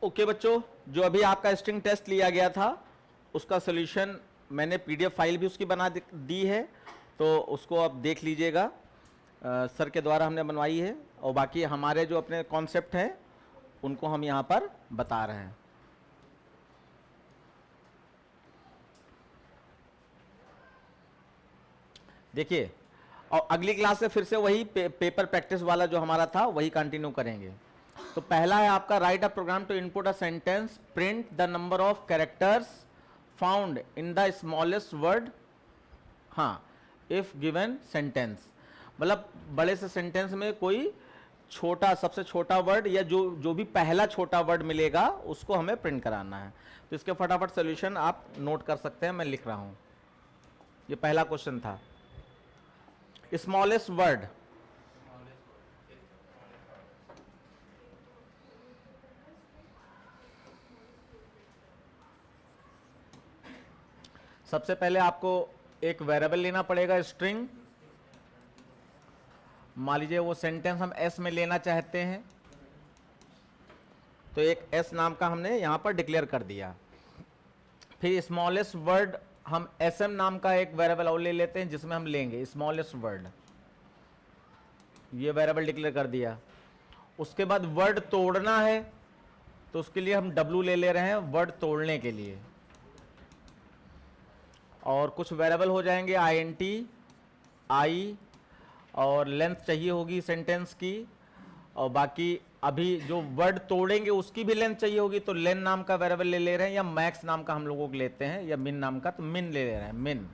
Okay बच्चों, जो अभी आपका स्ट्रिंग टेस्ट लिया गया था उसका सोल्यूशन मैंने पीडीएफ फाइल भी उसकी बना दी है, तो उसको आप देख लीजिएगा। सर के द्वारा हमने बनवाई है, और बाकी हमारे जो अपने कॉन्सेप्ट हैं उनको हम यहाँ पर बता रहे हैं। देखिए, और अगली क्लास से फिर से वही पेपर प्रैक्टिस वाला जो हमारा था वही कंटिन्यू करेंगे। तो पहला है आपका write a program to input a sentence, print the number of characters found in the smallest word, हाँ, इफ गिवन सेंटेंस। मतलब बड़े से सेंटेंस में कोई छोटा, सबसे छोटा वर्ड या जो भी पहला छोटा वर्ड मिलेगा उसको हमें प्रिंट कराना है। तो इसके फटाफट सोल्यूशन आप नोट कर सकते हैं, मैं लिख रहा हूं। ये पहला क्वेश्चन था, स्मॉलेस्ट वर्ड। सबसे पहले आपको एक वेरिएबल लेना पड़ेगा, स्ट्रिंग। मान लीजिए वो सेंटेंस हम एस में लेना चाहते हैं, तो एक एस नाम का हमने यहां पर डिक्लेयर कर दिया। फिर स्मॉलेस्ट वर्ड हम एस एम नाम का एक वेरिएबल और ले लेते हैं जिसमें हम लेंगे स्मॉलेस्ट वर्ड, ये वेरिएबल डिक्लेयर कर दिया। उसके बाद वर्ड तोड़ना है तो उसके लिए हम डब्लू ले रहे हैं वर्ड तोड़ने के लिए, और कुछ वेरिएबल हो जाएंगे INT, आई, और लेंथ चाहिए होगी सेंटेंस की, और बाकी अभी जो वर्ड तोड़ेंगे उसकी भी लेंथ चाहिए होगी, तो लेन नाम का वेरिएबल ले रहे हैं, या मैक्स नाम का हम लोगों को लेते हैं, या मिन नाम का, तो मिन ले रहे हैं, मिन।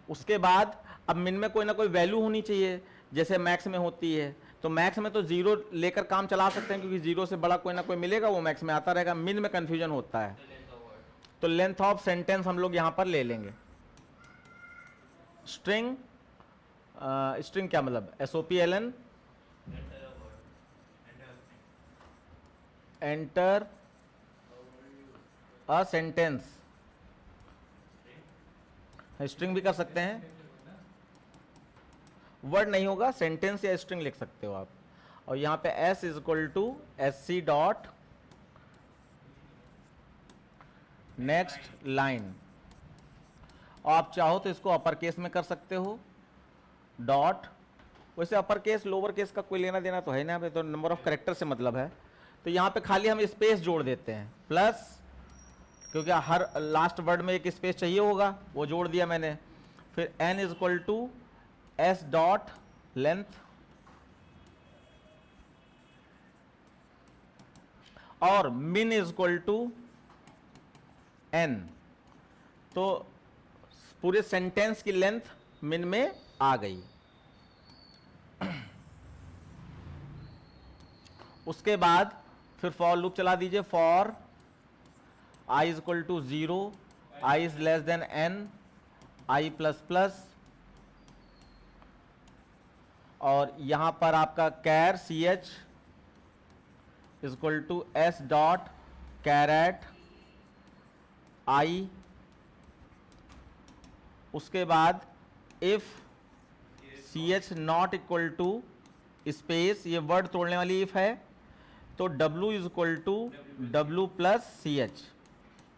उसके बाद अब मिन में कोई ना कोई वैल्यू होनी चाहिए, जैसे मैक्स में होती है। तो मैक्स में तो जीरो लेकर काम चला सकते हैं, क्योंकि जीरो से बड़ा कोई ना कोई मिलेगा वो मैक्स में आता रहेगा। मिन में कंफ्यूजन होता है, तो लेंथ ऑफ सेंटेंस हम लोग यहां पर ले लेंगे। स्ट्रिंग, स्ट्रिंग क्या मतलब, SOPLN, enter a sentence. String भी कर सकते हैं, वर्ड नहीं होगा, सेंटेंस या स्ट्रिंग लिख सकते हो आप। और यहां पे S is equal to SC dot next line, और आप चाहो तो इसको अपर केस में कर सकते हो, डॉट। वैसे अपर केस लोअर केस का कोई लेना देना तो है ना, तो नंबर ऑफ कैरेक्टर से मतलब है। तो यहां पे खाली हम स्पेस जोड़ देते हैं, प्लस, क्योंकि हर लास्ट वर्ड में एक स्पेस चाहिए होगा, वो जोड़ दिया मैंने। फिर N is equal to S dot length, और min is equal to N। तो पूरे सेंटेंस की लेंथ मिन में आ गई। उसके बाद फिर फॉर लूप चला दीजिए, for I is equal to 0, I is less than N, I plus plus, और यहां पर आपका char CH is equal to S dot carat I। उसके बाद if CH not equal to space, ये वर्ड तोड़ने वाली इफ है, तो W is equal to W plus CH,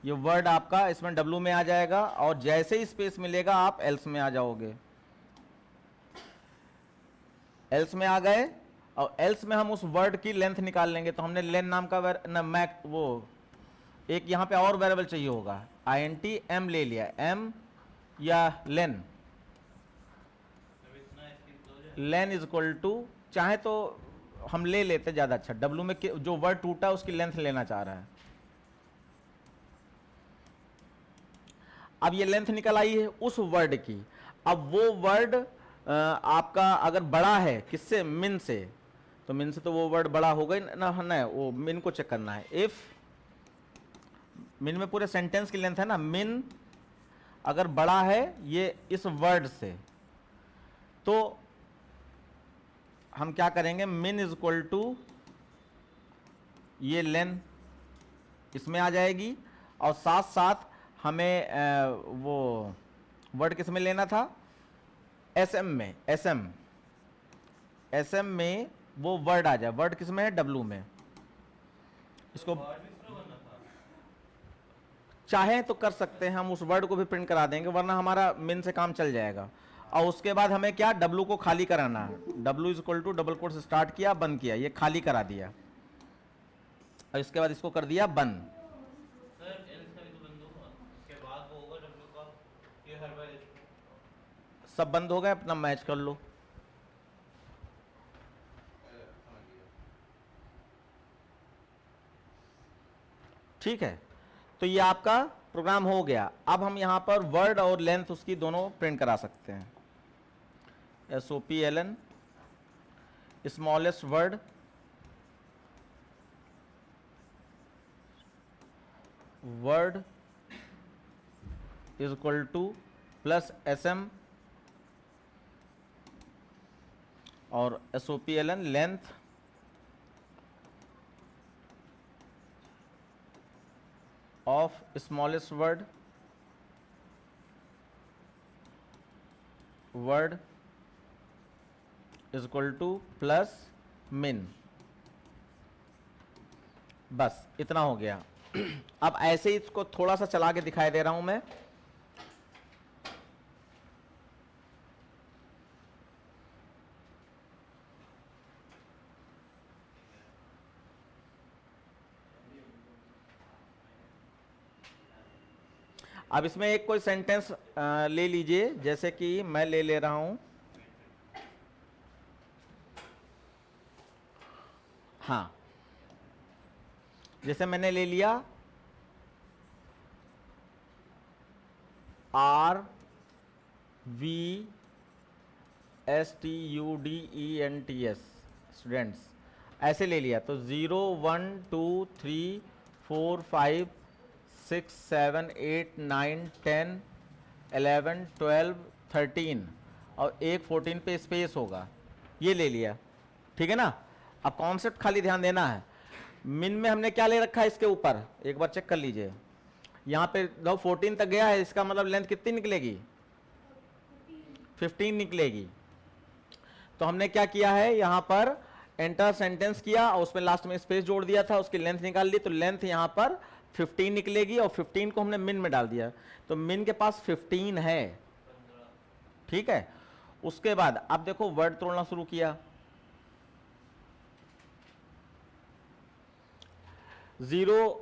ये वर्ड आपका इसमें W में आ जाएगा, और जैसे ही स्पेस मिलेगा आप एल्स में आ जाओगे। एल्स में आ गए, और एल्स में हम उस वर्ड की लेंथ निकाल लेंगे। तो हमने लेन नाम का मैक, वो एक यहां पे और वेरिएबल चाहिए होगा, INT M ले लिया, M या लेन, लेन इज इक्वल टू, चाहे तो हम ले लेते ज्यादा अच्छा, W में जो वर्ड टूटा उसकी लेंथ लेना चाह रहा है। अब ये लेंथ निकल आई है उस वर्ड की। अब वो वर्ड आपका अगर बड़ा है किससे, मिन से, तो मिन से तो वो वर्ड बड़ा हो गई ना, वो मिन को चेक करना है। इफ मिन में पूरे सेंटेंस की लेंथ है ना, मिन अगर बड़ा है ये इस वर्ड से, तो हम क्या करेंगे, मिन इज इक्वल टू ये लेन इसमें आ जाएगी, और साथ साथ हमें वो वर्ड किस में लेना था, SM में, SM में वो वर्ड आ जाए, वर्ड किस में है, W में। इसको चाहे तो कर सकते हैं, हम उस वर्ड को भी प्रिंट करा देंगे, वरना हमारा मिन से काम चल जाएगा। और उसके बाद हमें क्या, डब्लू को खाली कराना है। W is equal to double quote से स्टार्ट किया, बंद किया, ये खाली करा दिया, और इसके बाद इसको कर दिया बंद। सब बंद हो गए, अपना मैच कर लो। ठीक है, तो ये आपका प्रोग्राम हो गया। अब हम यहां पर वर्ड और लेंथ उसकी दोनों प्रिंट करा सकते हैं। SOPLN smallest word is equal two plus SM और SOPLN length of smallest word is equal two plus मिन। बस इतना हो गया। अब ऐसे ही इसको थोड़ा सा चला के दिखाई दे रहा हूं मैं। अब इसमें एक कोई सेंटेंस ले लीजिए, जैसे कि मैं ले रहा हूं, हाँ, जैसे मैंने ले लिया RVSTUDENTS स्टूडेंट्स, ऐसे ले लिया तो 0 1 2 3 4 5 6 7 8 9 10 11 12 13 और एक 14 पे स्पेस होगा, ये ले लिया। ठीक है ना। अब कॉन्सेप्ट खाली ध्यान देना है। मिन में हमने क्या ले रखा है इसके ऊपर, एक बार चेक कर लीजिए। यहाँ पे 14 तक गया है, इसका मतलब लेंथ कितनी निकलेगी, 15 निकलेगी। तो हमने क्या किया है, यहाँ पर एंटर सेंटेंस किया और उसमें लास्ट में स्पेस जोड़ दिया था, उसकी लेंथ निकाल ली, तो लेंथ यहाँ पर 15 निकलेगी और 15 को हमने मिन में डाल दिया, तो मिन के पास 15 है। ठीक है। उसके बाद अब देखो वर्ड तोड़ना शुरू किया, 0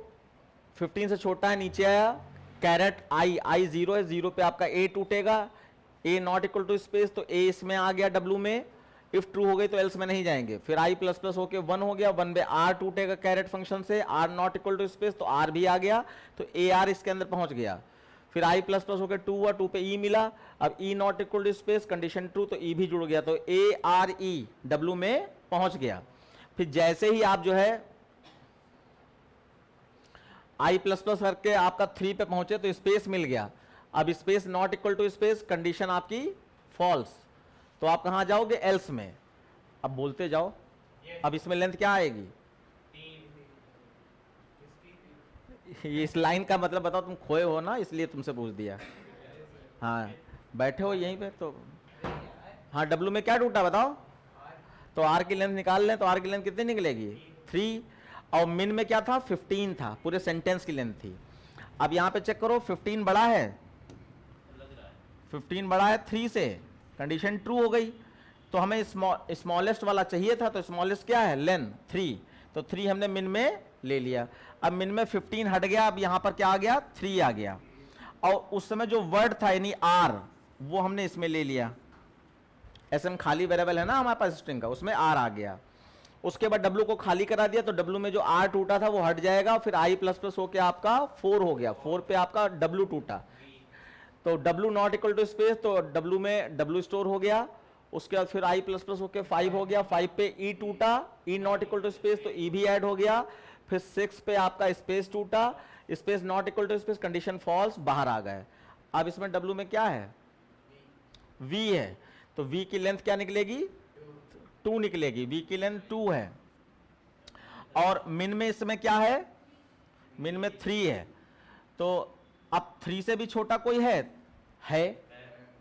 15 से छोटा है, नीचे आया कैरेट आई 0 है, 0 पे आपका ए टूटेगा, ए नॉट इक्वल टू स्पेस, तो ए इसमें आ गया डब्लू में, इफ ट्रू हो गई तो एल्स में नहीं जाएंगे। फिर आई प्लस प्लस होके 1 हो गया, 1 पे आर टूटेगा कैरेट फंक्शन से, R not equal to space, तो आर भी आ गया, तो ए आर इसके अंदर पहुंच गया। फिर आई प्लस प्लस होकर 2 हुआ, 2 पे ई मिला, अब E not equal to space, condition true, तो ई भी जुड़ गया, तो ए आर ई डब्लू में पहुंच गया। फिर जैसे ही आप जो है आई प्लस प्लस करके आपका 3 पे पहुंचे तो स्पेस मिल गया, अब space not equal to space, condition आपकी फॉल्स, तो आप कहां जाओगे, एल्स में। अब बोलते जाओ, अब इसमें लेंथ क्या आएगी, ये इस लाइन का मतलब बताओ, तुम खोए हो ना इसलिए तुमसे पूछ दिया। हाँ बैठे हो यहीं पे तो, हाँ डब्लू में क्या टूटा बताओ, तो आर की लेंथ निकाल लें, तो आर की लेंथ कितनी निकलेगी, 3, और मिन में क्या था, 15 था, पूरे सेंटेंस की लेंथ थी। अब यहां पे चेक करो, 15 बड़ा है, 15 बड़ा है 3 से, कंडीशन ट्रू हो गई, तो हमें स्मॉलेस्ट वाला चाहिए था, तो स्मॉलेस्ट क्या है, लेंथ 3, तो 3 हमने मिन में ले लिया। अब मिन में 15 हट गया, अब यहां पर क्या आ गया, 3 आ गया, और उस समय जो वर्ड था यानी आर, वो हमने इसमें ले लिया, एसएम खाली वेरिएबल है ना हमारे पास स्ट्रिंग का, उसमें आर आ गया। उसके बाद डब्लू को खाली करा दिया, तो डब्लू में जो आर टूटा था वो हट जाएगा, फिर आई प्लस प्लस होके आपका 4 हो गया, 4 पे आपका डब्लू टूटा, तो W not equal to space, तो डब्लू में डब्लू स्टोर हो गया। उसके बाद फिर आई प्लस प्लस होके 5 हो गया, 5 पे ई टूटा, ई नॉट इक्वल टू स्पेस, तो ई भी ऐड हो गया। फिर 6 पे आपका स्पेस टूटा, space not equal to space, condition false, बाहर आ गए। अब इसमें डब्लू में क्या है, वी है, तो वी की लेंथ क्या निकलेगी, 2 निकलेगी, वी की लेंथ 2 है। और मिन में इसमें क्या है, मिन में 3 है, तो अब 3 से भी छोटा कोई है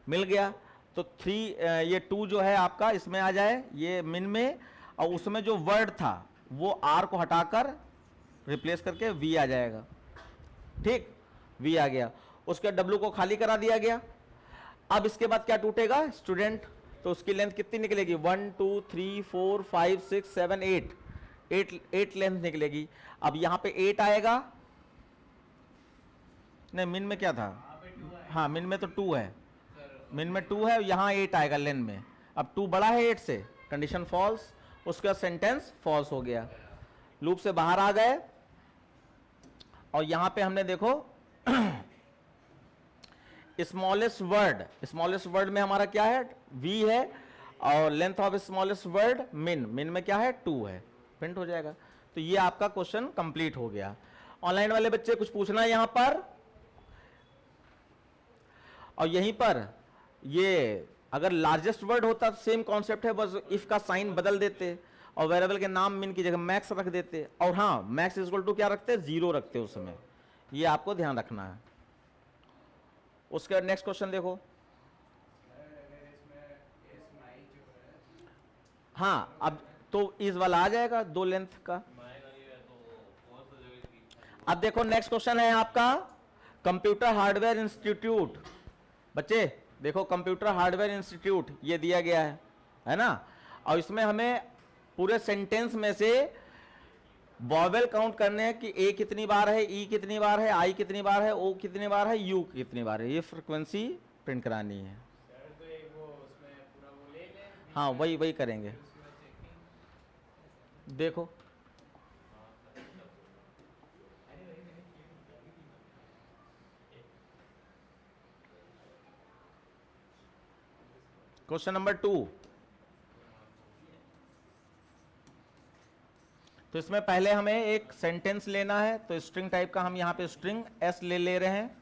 मिल गया, तो 3 ये 2 जो है आपका इसमें आ जाए, ये मिन में, और उसमें जो वर्ड था वो आर को हटाकर रिप्लेस करके वी आ जाएगा, ठीक, वी आ गया। उसके बाद डब्ल्यू को खाली करा दिया गया। अब इसके बाद क्या टूटेगा, स्टूडेंट, तो उसकी लेंथ कितनी निकलेगी, 1 2 3 4 5 6 7 8, 8 लेंथ निकलेगी। अब यहां पे 8 आएगा, नहीं मिन में क्या था, हाँ मिन में तो 2 है, मिन में 2 है, यहां 8 आएगा लेंथ में। अब 2 बड़ा है 8 से, कंडीशन फॉल्स, उसका सेंटेंस फॉल्स हो गया, लूप से बाहर आ गए। और यहां पे हमने देखो स्मॉलेस्ट वर्ड में हमारा क्या है, वी है, और लेंथ ऑफ स्मॉलेस्ट वर्ड मिन में क्या है, 2 है, प्रिंट हो जाएगा। तो ये आपका क्वेश्चन कंप्लीट हो गया। ऑनलाइन वाले बच्चे कुछ पूछना है यहां पर, और यहीं पर ये अगर लार्जेस्ट वर्ड होता तो सेम कॉन्सेप्ट है, बस इफ का साइन बदल देते और वेरिएबल के नाम मिन की जगह मैक्स रख देते, और हाँ मैक्स इज इक्वल टू क्या रखते, 0 रखते उस समय, ये आपको ध्यान रखना है। उसके बाद नेक्स्ट क्वेश्चन देखो, हाँ अब तो इस वाला आ जाएगा 2 लेंथ का। अब देखो नेक्स्ट क्वेश्चन है आपका कंप्यूटर हार्डवेयर इंस्टीट्यूट। बच्चे देखो कंप्यूटर हार्डवेयर इंस्टीट्यूट ये दिया गया है ना, और इसमें हमें पूरे सेंटेंस में से वॉवेल काउंट करने हैं कि ए कितनी बार है, ई कितनी बार है, आई कितनी बार है, ओ कितनी बार है, यू कितनी बार है, ये फ्रिक्वेंसी प्रिंट करानी है। हाँ वही करेंगे, देखो क्वेश्चन नंबर 2। तो इसमें पहले हमें एक सेंटेंस लेना है, तो स्ट्रिंग टाइप का हम यहां पे स्ट्रिंग एस ले रहे हैं।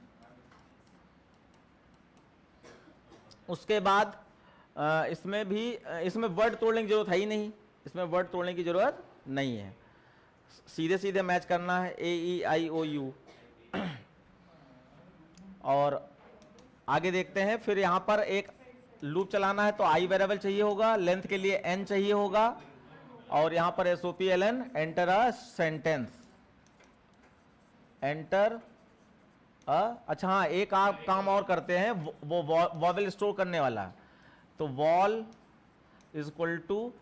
उसके बाद इसमें वर्ड तोड़ने की जरूरत है ही नहीं, इसमें वर्ड तोड़ने की जरूरत नहीं है, सीधे सीधे मैच करना है ए ई आई ओ यू। और आगे देखते हैं, फिर यहां पर एक लूप चलाना है, तो आई वेरिएबल चाहिए होगा, लेंथ के लिए एन चाहिए होगा, और यहां पर SOPLN enter a sentence, enter अच्छा हाँ एक आप काम और करते हैं, वो वॉवेल स्टोर करने वाला, तो vowel is equal to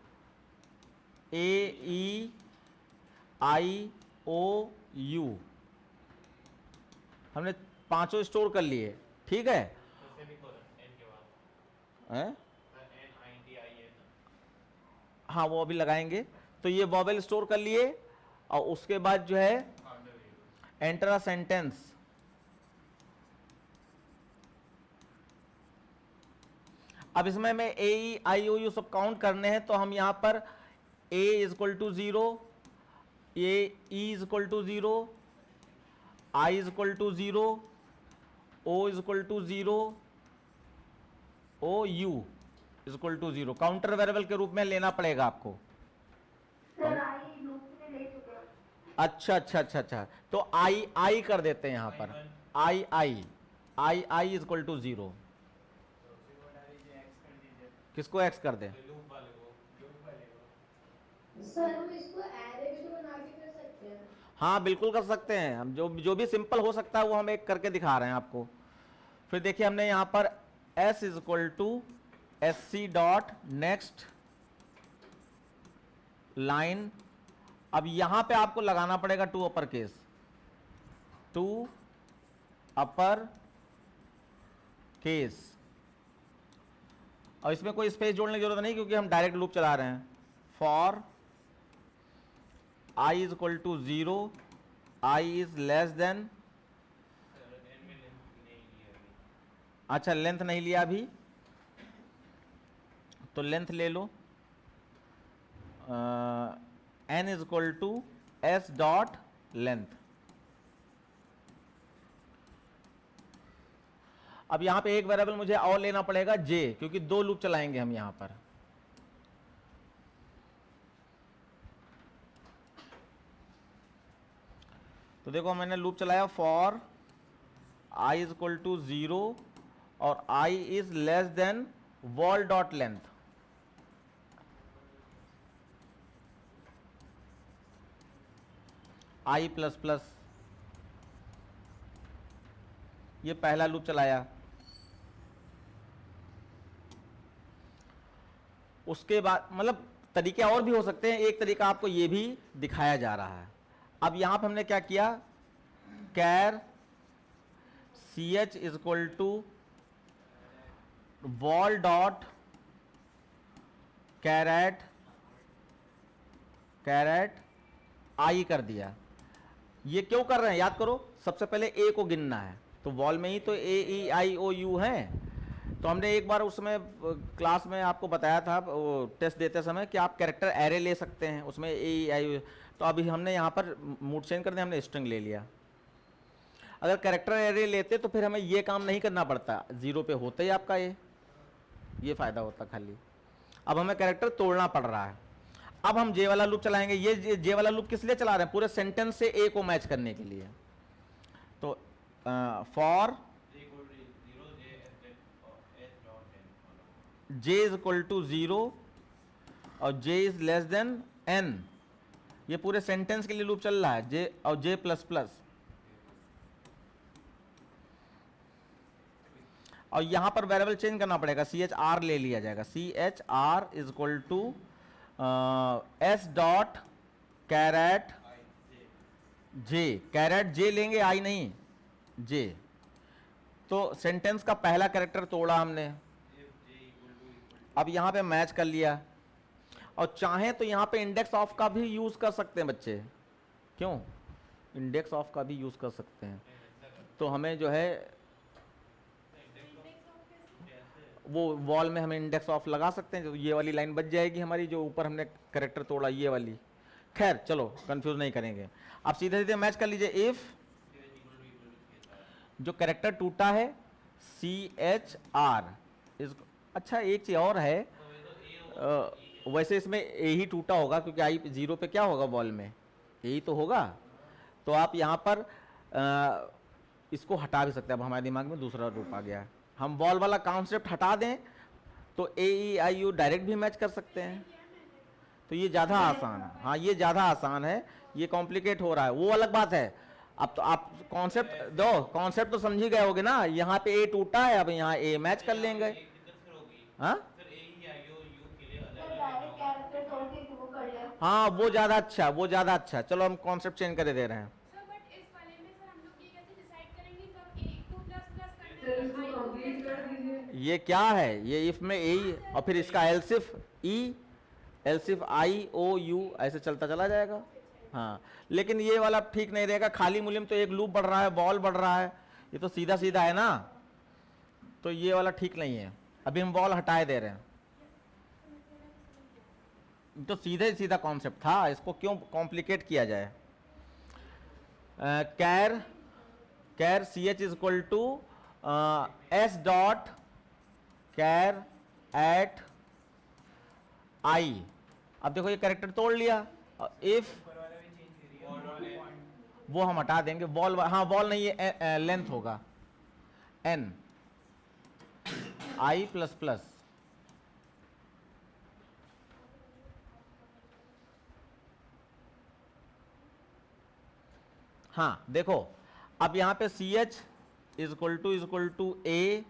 AEIOU, हमने 5 स्टोर कर लिए, ठीक है, हाँ वो अभी लगाएंगे। तो ये वॉवेल स्टोर कर लिए, और उसके बाद जो है एंटर अ सेंटेंस, अब इसमें हमें AEIOU सब काउंट करने हैं, तो हम यहां पर A is equal to 0, A E is equal to 0, I is equal to 0, O is equal to 0, O U is equal to 0 counter variable के रूप में लेना पड़ेगा आपको। अच्छा, तो आई कर देते हैं यहां पर, आई इज इक्वल टू 0, किसको एक्स कर दें, सर हम इसको एरे भी तो बना के कर सकते हैं। हाँ बिल्कुल कर सकते हैं, हम जो भी सिंपल हो सकता है वो हम एक करके दिखा रहे हैं आपको। फिर देखिए हमने यहां पर s is equal to SC dot next line, अब यहां पे आपको लगाना पड़ेगा 2 अपर केस, 2 अपर केस, और इसमें कोई स्पेस जोड़ने की जरूरत नहीं क्योंकि हम डायरेक्ट लूप चला रहे हैं। For i is equal to 0, I is less than, अच्छा लेंथ नहीं लिया अभी, तो लेंथ ले लो, n is equal to s dot length. अब यहां पे एक वेरिएबल मुझे और लेना पड़ेगा j, क्योंकि 2 लूप चलाएंगे हम यहां पर। तो देखो मैंने लूप चलाया for i is equal to 0 और i is less than vowel dot length, I plus plus, ये पहला लूप चलाया। उसके बाद मतलब तरीके और भी हो सकते हैं, एक तरीका आपको ये भी दिखाया जा रहा है। अब यहां पर हमने क्या किया, char C H is equal to wall dot char at I कर दिया। ये क्यों कर रहे हैं याद करो, सबसे पहले ए को गिनना है, तो वॉल में ही तो ए ई आई ओ यू है। तो हमने एक बार उसमें क्लास में आपको बताया था वो टेस्ट देते समय कि आप कैरेक्टर एरे ले सकते हैं, उसमें ए ई आई, तो अभी हमने यहाँ पर मूड चेंज कर दिया, हमने स्ट्रिंग ले लिया। अगर कैरेक्टर एरे लेते तो फिर हमें ये काम नहीं करना पड़ता, जीरो पे होता ही आपका ये फ़ायदा होता खाली। अब हमें कैरेक्टर तोड़ना पड़ रहा है। अब हम जे वाला लूप चलाएंगे। ये जे वाला लूप किस लिए चला रहे हैं, पूरे सेंटेंस से ए को मैच करने के लिए। तो for j is equal to 0 और j is less than n, ये पूरे सेंटेंस के लिए लूप चल रहा है, j और j प्लस प्लस। और यहां पर वेरिएबल चेंज करना पड़ेगा, सी एच आर ले लिया जाएगा, C H R is equal to S dot char at J, char at J लेंगे, आई नहीं जे। तो सेंटेंस का पहला कैरेक्टर तोड़ा हमने, अब यहां पे मैच कर लिया। और चाहे तो यहां पे इंडेक्स ऑफ का भी यूज कर सकते हैं बच्चे, क्यों, इंडेक्स ऑफ का भी यूज कर सकते हैं। तो हमें जो है वो वॉल में हमें इंडेक्स ऑफ लगा सकते हैं, जो ये वाली लाइन बच जाएगी हमारी, जो ऊपर हमने कैरेक्टर तोड़ा ये वाली। खैर चलो कंफ्यूज नहीं करेंगे, आप सीधे सीधे मैच कर लीजिए। इफ जो कैरेक्टर टूटा है सी एच आर इस, अच्छा एक चीज और है, वैसे इसमें ए ही टूटा होगा क्योंकि आई जीरो पे क्या होगा वॉल में, यही तो होगा। तो आप यहाँ पर इसको हटा भी सकते हैं। अब हमारे दिमाग में दूसरा रूप आ गया है, हम वॉल वाला कॉन्सेप्ट हटा दें तो ए ई आई यू डायरेक्ट भी मैच कर सकते हैं। तो ये ज़्यादा आसान है, हाँ ये ज़्यादा आसान है, ये कॉम्प्लिकेट हो रहा है वो अलग बात है। अब तो आप कॉन्सेप्ट दो, कॉन्सेप्ट तो समझ ही गए होगे ना, यहाँ पे ए टूटा है, अब यहाँ ए मैच कर लेंगे। हाँ डायरेक्ट कैरेक्टर तोड़ के वो कर ले। हाँ वो ज़्यादा अच्छा, वो ज़्यादा अच्छा। चलो हम कॉन्सेप्ट चेंज कर दे रहे हैं। सर बट इस वाले में सर हम लोग ये कैसे डिसाइड करेंगे कब ए को प्लस प्लस करना है, आई को प्लस करना है? ये क्या है, ये इफ में ए और फिर इसका else if E, else if I O U ऐसे चलता चला जाएगा। हाँ लेकिन ये वाला ठीक नहीं रहेगा, खाली मूल्य तो एक लूप बढ़ रहा है, बॉल बढ़ रहा है, ये तो सीधा सीधा है ना, तो ये वाला ठीक नहीं है। अभी हम बॉल हटाए दे रहे हैं, तो सीधे सीधा कॉन्सेप्ट था, इसको क्यों कॉम्प्लिकेट किया जाए। Char char C H is equal to S dot char at I. अब देखो ये कैरेक्टर तोड़ लिया, इफ वो हम हटा देंगे, बॉल, हाँ बॉल नहीं है, लेंथ होगा एन आई प्लस प्लस। हाँ देखो अब यहां पे C H is equal to A,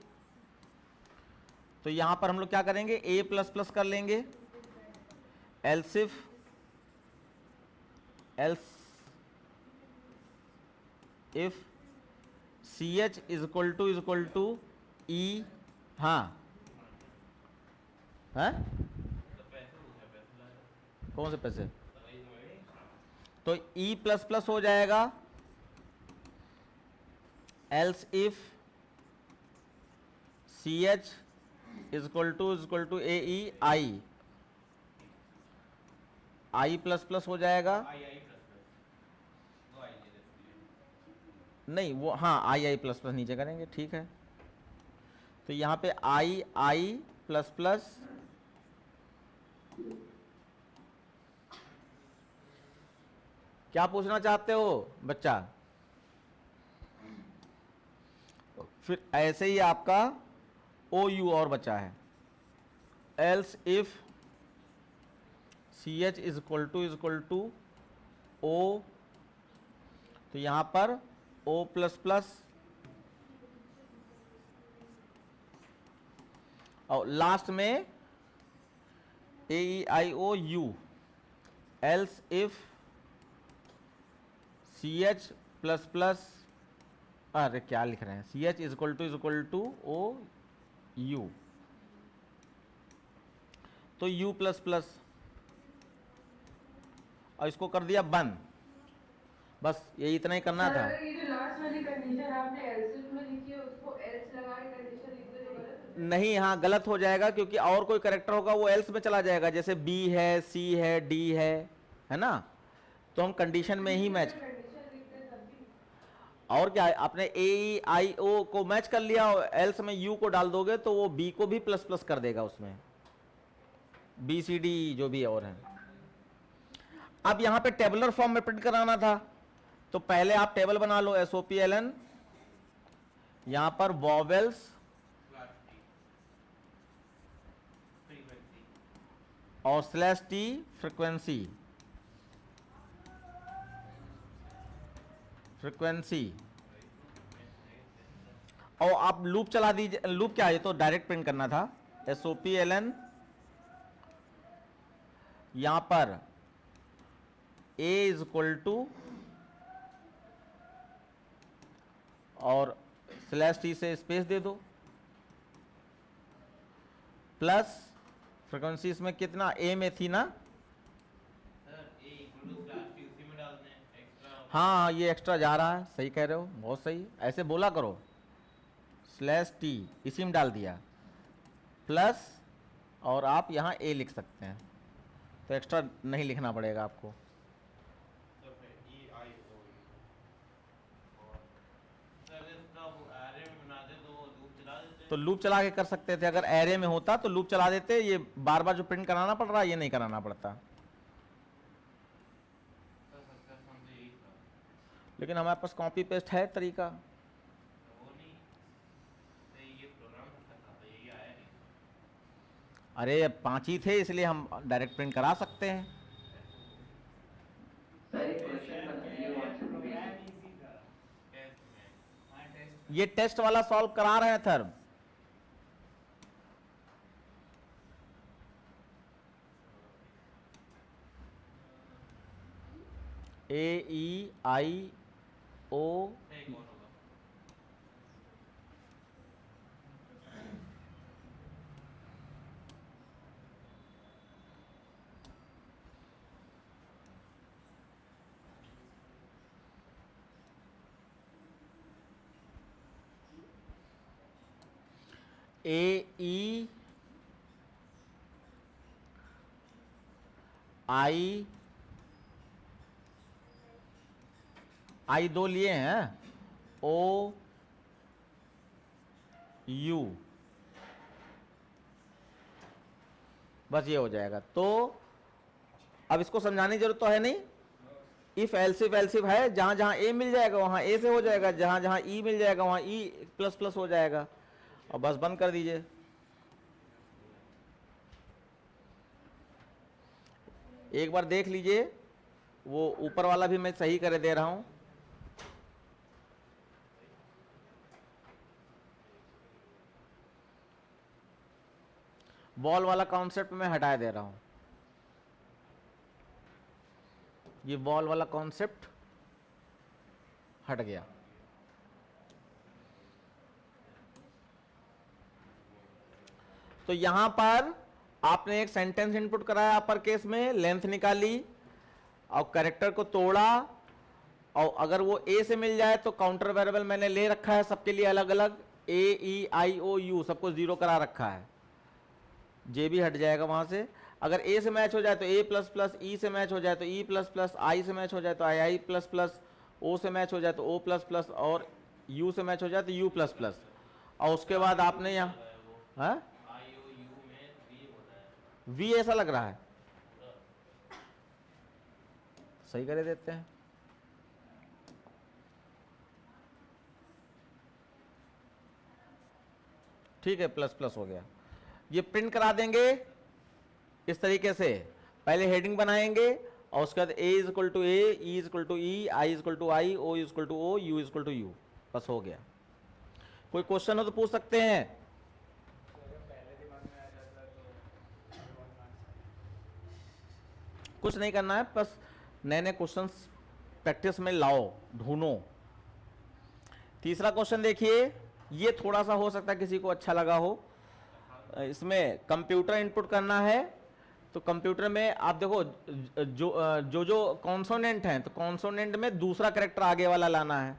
तो यहां पर हम लोग क्या करेंगे, ए प्लस प्लस कर लेंगे, else if else if C H is equal to E, हाँ है कौन से पैसे, तो ई प्लस प्लस हो जाएगा, else if C H is equal to A E I, I plus plus हो जाएगा, नहीं वो हाँ आई प्लस प्लस नीचे करेंगे, ठीक है। तो यहाँ पे आई प्लस प्लस, क्या पूछना चाहते हो बच्चा। फिर ऐसे ही आपका ओ यू और बचा है, else if C H is equal to O तो यहां पर O प्लस प्लस और लास्ट में AEIOU, else if CH plus plus, अरे क्या लिख रहे हैं, CH is equal to OU, तो U प्लस प्लस और इसको कर दिया बंद। बस ये इतना ही करना था। सर, ये जो लास्ट वाली कंडीशन आपने एल्स में लिखी है उसको एल्स लगा के कंडीशन लिख दो, जो गलत है। नहीं, हाँ गलत हो जाएगा क्योंकि और कोई करेक्टर होगा वो एल्स में चला जाएगा, जैसे B है, C है, D है ना, तो हम कंडीशन में ही मैच। कंडीशन लिखते हैं तब भी। और क्या है, आपने AEIO को मैच कर लिया और एल्स में U को डाल दोगे तो वो B को भी प्लस प्लस कर देगा उसमें, BCD जो भी और है। अब यहां पे टेबुलर फॉर्म में प्रिंट कराना था, तो पहले आप टेबल बना लो, SOPLN, यहां पर वॉवेल्स और /T फ्रीक्वेंसी और आप लूप चला दीजिए। लूप क्या है, तो डायरेक्ट प्रिंट करना था, SOPLN, यहां पर A इज इक्वल टू और /T से स्पेस दे दो प्लस फ्रीक्वेंसी इसमें कितना A में थी ना, हाँ ये एक्स्ट्रा जा रहा है, सही कह रहे हो, बहुत सही, ऐसे बोला करो, /T इसी में डाल दिया प्लस और आप यहाँ A लिख सकते हैं, तो एक्स्ट्रा नहीं लिखना पड़ेगा आपको। तो लूप चला के कर सकते थे, अगर एरे में होता तो लूप चला देते, ये बार बार जो प्रिंट कराना पड़ रहा है ये नहीं कराना पड़ता। लेकिन हमारे पास कॉपी पेस्ट है तरीका। अरे 5 ही थे इसलिए हम डायरेक्ट प्रिंट करा सकते हैं। ये टेस्ट वाला सॉल्व करा रहे हैं सर। AEIO आई दो लिए हैं, OU, बस ये हो जाएगा। तो अब इसको समझाने की जरूरत तो है नहीं, इफ एल्सिफ है, जहां जहां A मिल जाएगा वहां A से हो जाएगा, जहां जहां E मिल जाएगा वहां E प्लस प्लस हो जाएगा, और बस बंद कर दीजिए। एक बार देख लीजिए, वो ऊपर वाला भी मैं सही करे दे रहा हूं। बॉल वाला कॉन्सेप्ट मैं हटा दे रहा हूं, ये बॉल वाला कॉन्सेप्ट हट गया। तो यहां पर आपने एक सेंटेंस इनपुट कराया अपर केस में, लेंथ निकाली और कैरेक्टर को तोड़ा, और अगर वो A से मिल जाए तो काउंटर वेरिएबल मैंने ले रखा है सबके लिए अलग अलग, AEIOU सबको 0 करा रखा है, J भी हट जाएगा वहां से। अगर A से मैच हो जाए तो A प्लस प्लस, E से मैच हो जाए तो E प्लस प्लस, I से मैच हो जाए तो II प्लस प्लस, O से मैच हो जाए तो O प्लस प्लस, और U से मैच हो जाए तो U प्लस प्लस। और उसके बाद आपने यहाँ V ऐसा लग रहा है, सही करे देते हैं। ठीक है, प्लस प्लस हो गया। ये प्रिंट करा देंगे इस तरीके से, पहले हेडिंग बनाएंगे और उसके बाद A is equal to A, E is equal to E, I is equal to I, O is equal to O, U is equal to U. बस हो गया। कोई क्वेश्चन हो तो पूछ सकते हैं। कुछ नहीं करना है, बस नए नए क्वेश्चंस प्रैक्टिस में लाओ, ढूंढो। तीसरा क्वेश्चन देखिए, ये थोड़ा सा हो सकता है किसी को अच्छा लगा हो। इसमें कंप्यूटर इनपुट करना है, तो कंप्यूटर में आप देखो जो जो कॉन्सोनेंट हैं, तो कॉन्सोनेंट में दूसरा कैरेक्टर आगे वाला लाना है।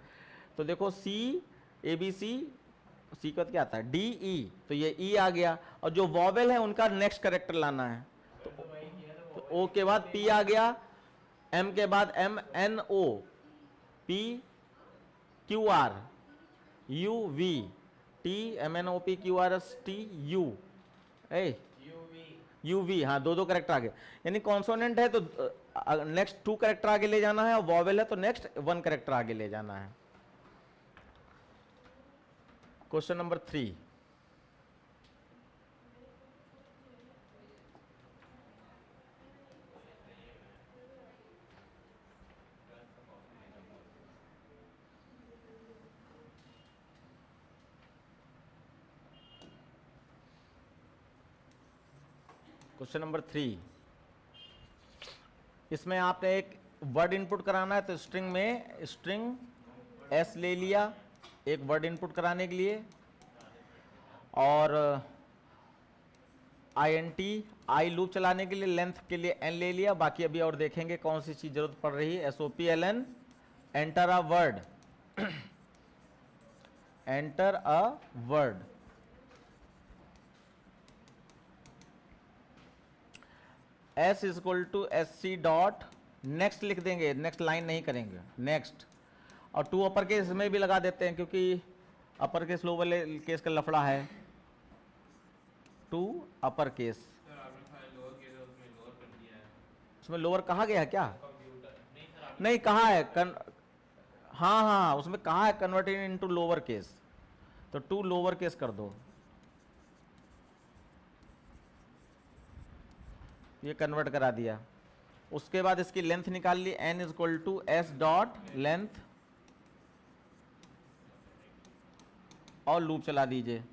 तो देखो सी, ए बी सी, सी का क्या आता है डी ई, तो ये ई आ गया, और जो वॉवेल है उनका नेक्स्ट कैरेक्टर लाना है। तो ओ के बाद पी आ गया, एम के बाद M N O, P Q R, U V, T M N O P Q R S T U, A U V, हाँ दो दो कैरेक्टर आगे। यानी कॉन्सोनेंट है तो नेक्स्ट 2 कैरेक्टर आगे ले जाना है, और वॉवेल है तो नेक्स्ट 1 कैरेक्टर आगे ले जाना है। क्वेश्चन नंबर 3, क्वेश्चन नंबर 3, इसमें आपने एक वर्ड इनपुट कराना है, तो स्ट्रिंग में स्ट्रिंग एस ले लिया एक वर्ड इनपुट कराने के लिए, और INT आई लूप चलाने के लिए लेंथ के लिए n ले लिया। बाकी अभी और देखेंगे कौन सी चीज जरूरत पड़ रही है। SOPLN enter a word, enter a word, S is equal to SC dot next लिख देंगे, नेक्स्ट लाइन नहीं करेंगे, नेक्स्ट। और 2 अपर केस में भी लगा देते हैं, क्योंकि अपर केस लोअर केस का लफड़ा है। 2 अपर केस, उसमें लोअर कहा गया है क्या? नहीं कहा है हाँ हाँ उसमें कहा है कन्वर्टेड इनटू लोअर केस, तो 2 लोअर केस कर दो, ये कन्वर्ट करा दिया। उसके बाद इसकी लेंथ निकाल ली, n is equal to S dot length, और लूप चला दीजिए।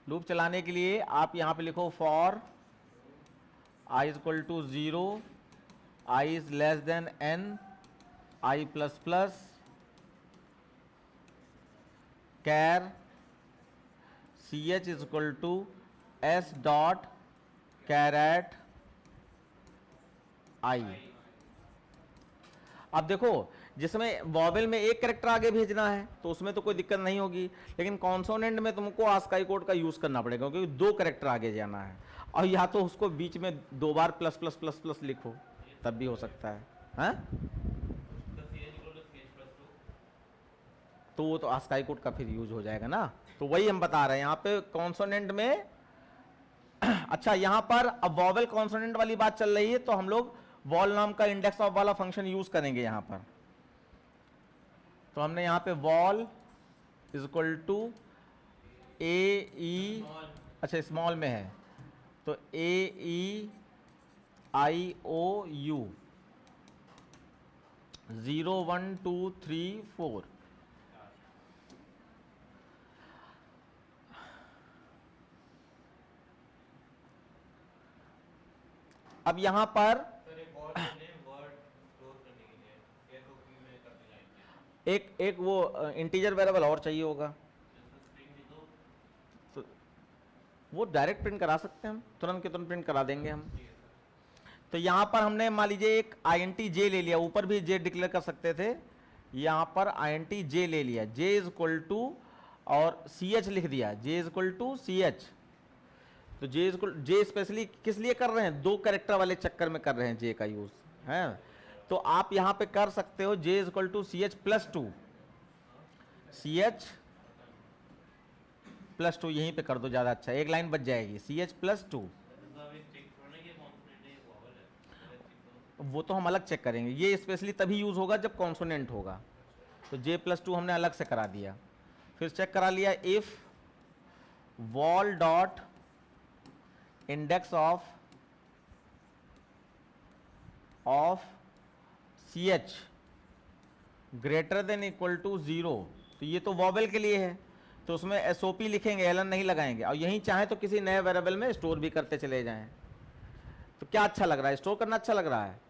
लूप चलाने के लिए आप यहां पे लिखो for i is equal to 0, i is less than n, i plus plus, char ch is equal to s dot carat i। अब देखो जिसमें वॉवेल में एक कैरेक्टर आगे भेजना है तो उसमें तो कोई दिक्कत नहीं होगी, लेकिन कॉन्सोनेंट में तुमको आस्काई कोड का यूज करना पड़ेगा, क्योंकि 2 कैरेक्टर आगे जाना है, और या तो उसको बीच में 2 बार प्लस प्लस प्लस प्लस लिखो तब भी हो सकता है, हाँ? तो वो तो आस्काई कोड का फिर यूज हो जाएगा ना। तो वही हम बता रहे हैं यहाँ पे कॉन्सोनेंट में। अच्छा यहाँ पर अब वॉवेल कॉन्सोनेंट वाली बात चल रही है, तो हम लोग वॉल नाम का इंडेक्स ऑफ वाला फंक्शन यूज करेंगे यहाँ पर। तो हमने यहाँ पे wall is equal to A ई, अच्छा स्मॉल में है तो AEIOU 0 1 2 3 4। अब यहां पर एक वो इंटीजर वेरिएबल और चाहिए होगा, तो वो डायरेक्ट प्रिंट करा सकते हैं हम, तुरंत के तुरंत प्रिंट करा देंगे हम। तो यहां पर हमने मान लीजिए एक INT j ले लिया, ऊपर भी j डिक्लेयर कर सकते थे, यहां पर INT j ले लिया, j इज इक्वल टू और ch लिख दिया, j is equal to ch। तो j is equal, j specially किस लिए कर रहे हैं, 2 कैरेक्टर वाले चक्कर में कर रहे हैं j का यूज है। तो आप यहां पे कर सकते हो j is equal to ch plus 2, ch plus 2 यहीं पे कर दो, ज्यादा अच्छा, एक लाइन बच जाएगी, ch प्लस 2। वो तो हम अलग चेक करेंगे, ये स्पेशली तभी यूज होगा जब कॉन्सोनेंट होगा। तो j प्लस 2 हमने अलग से करा दिया। फिर चेक करा लिया if val dot index of of C H greater than equal to 0, तो ये तो वॉवेल के लिए है, तो उसमें एसओपी लिखेंगे, एलन नहीं लगाएंगे, और यहीं चाहे तो किसी नए वेरिएबल में स्टोर भी करते चले जाएं। तो क्या अच्छा लग रहा है, स्टोर करना अच्छा लग रहा है,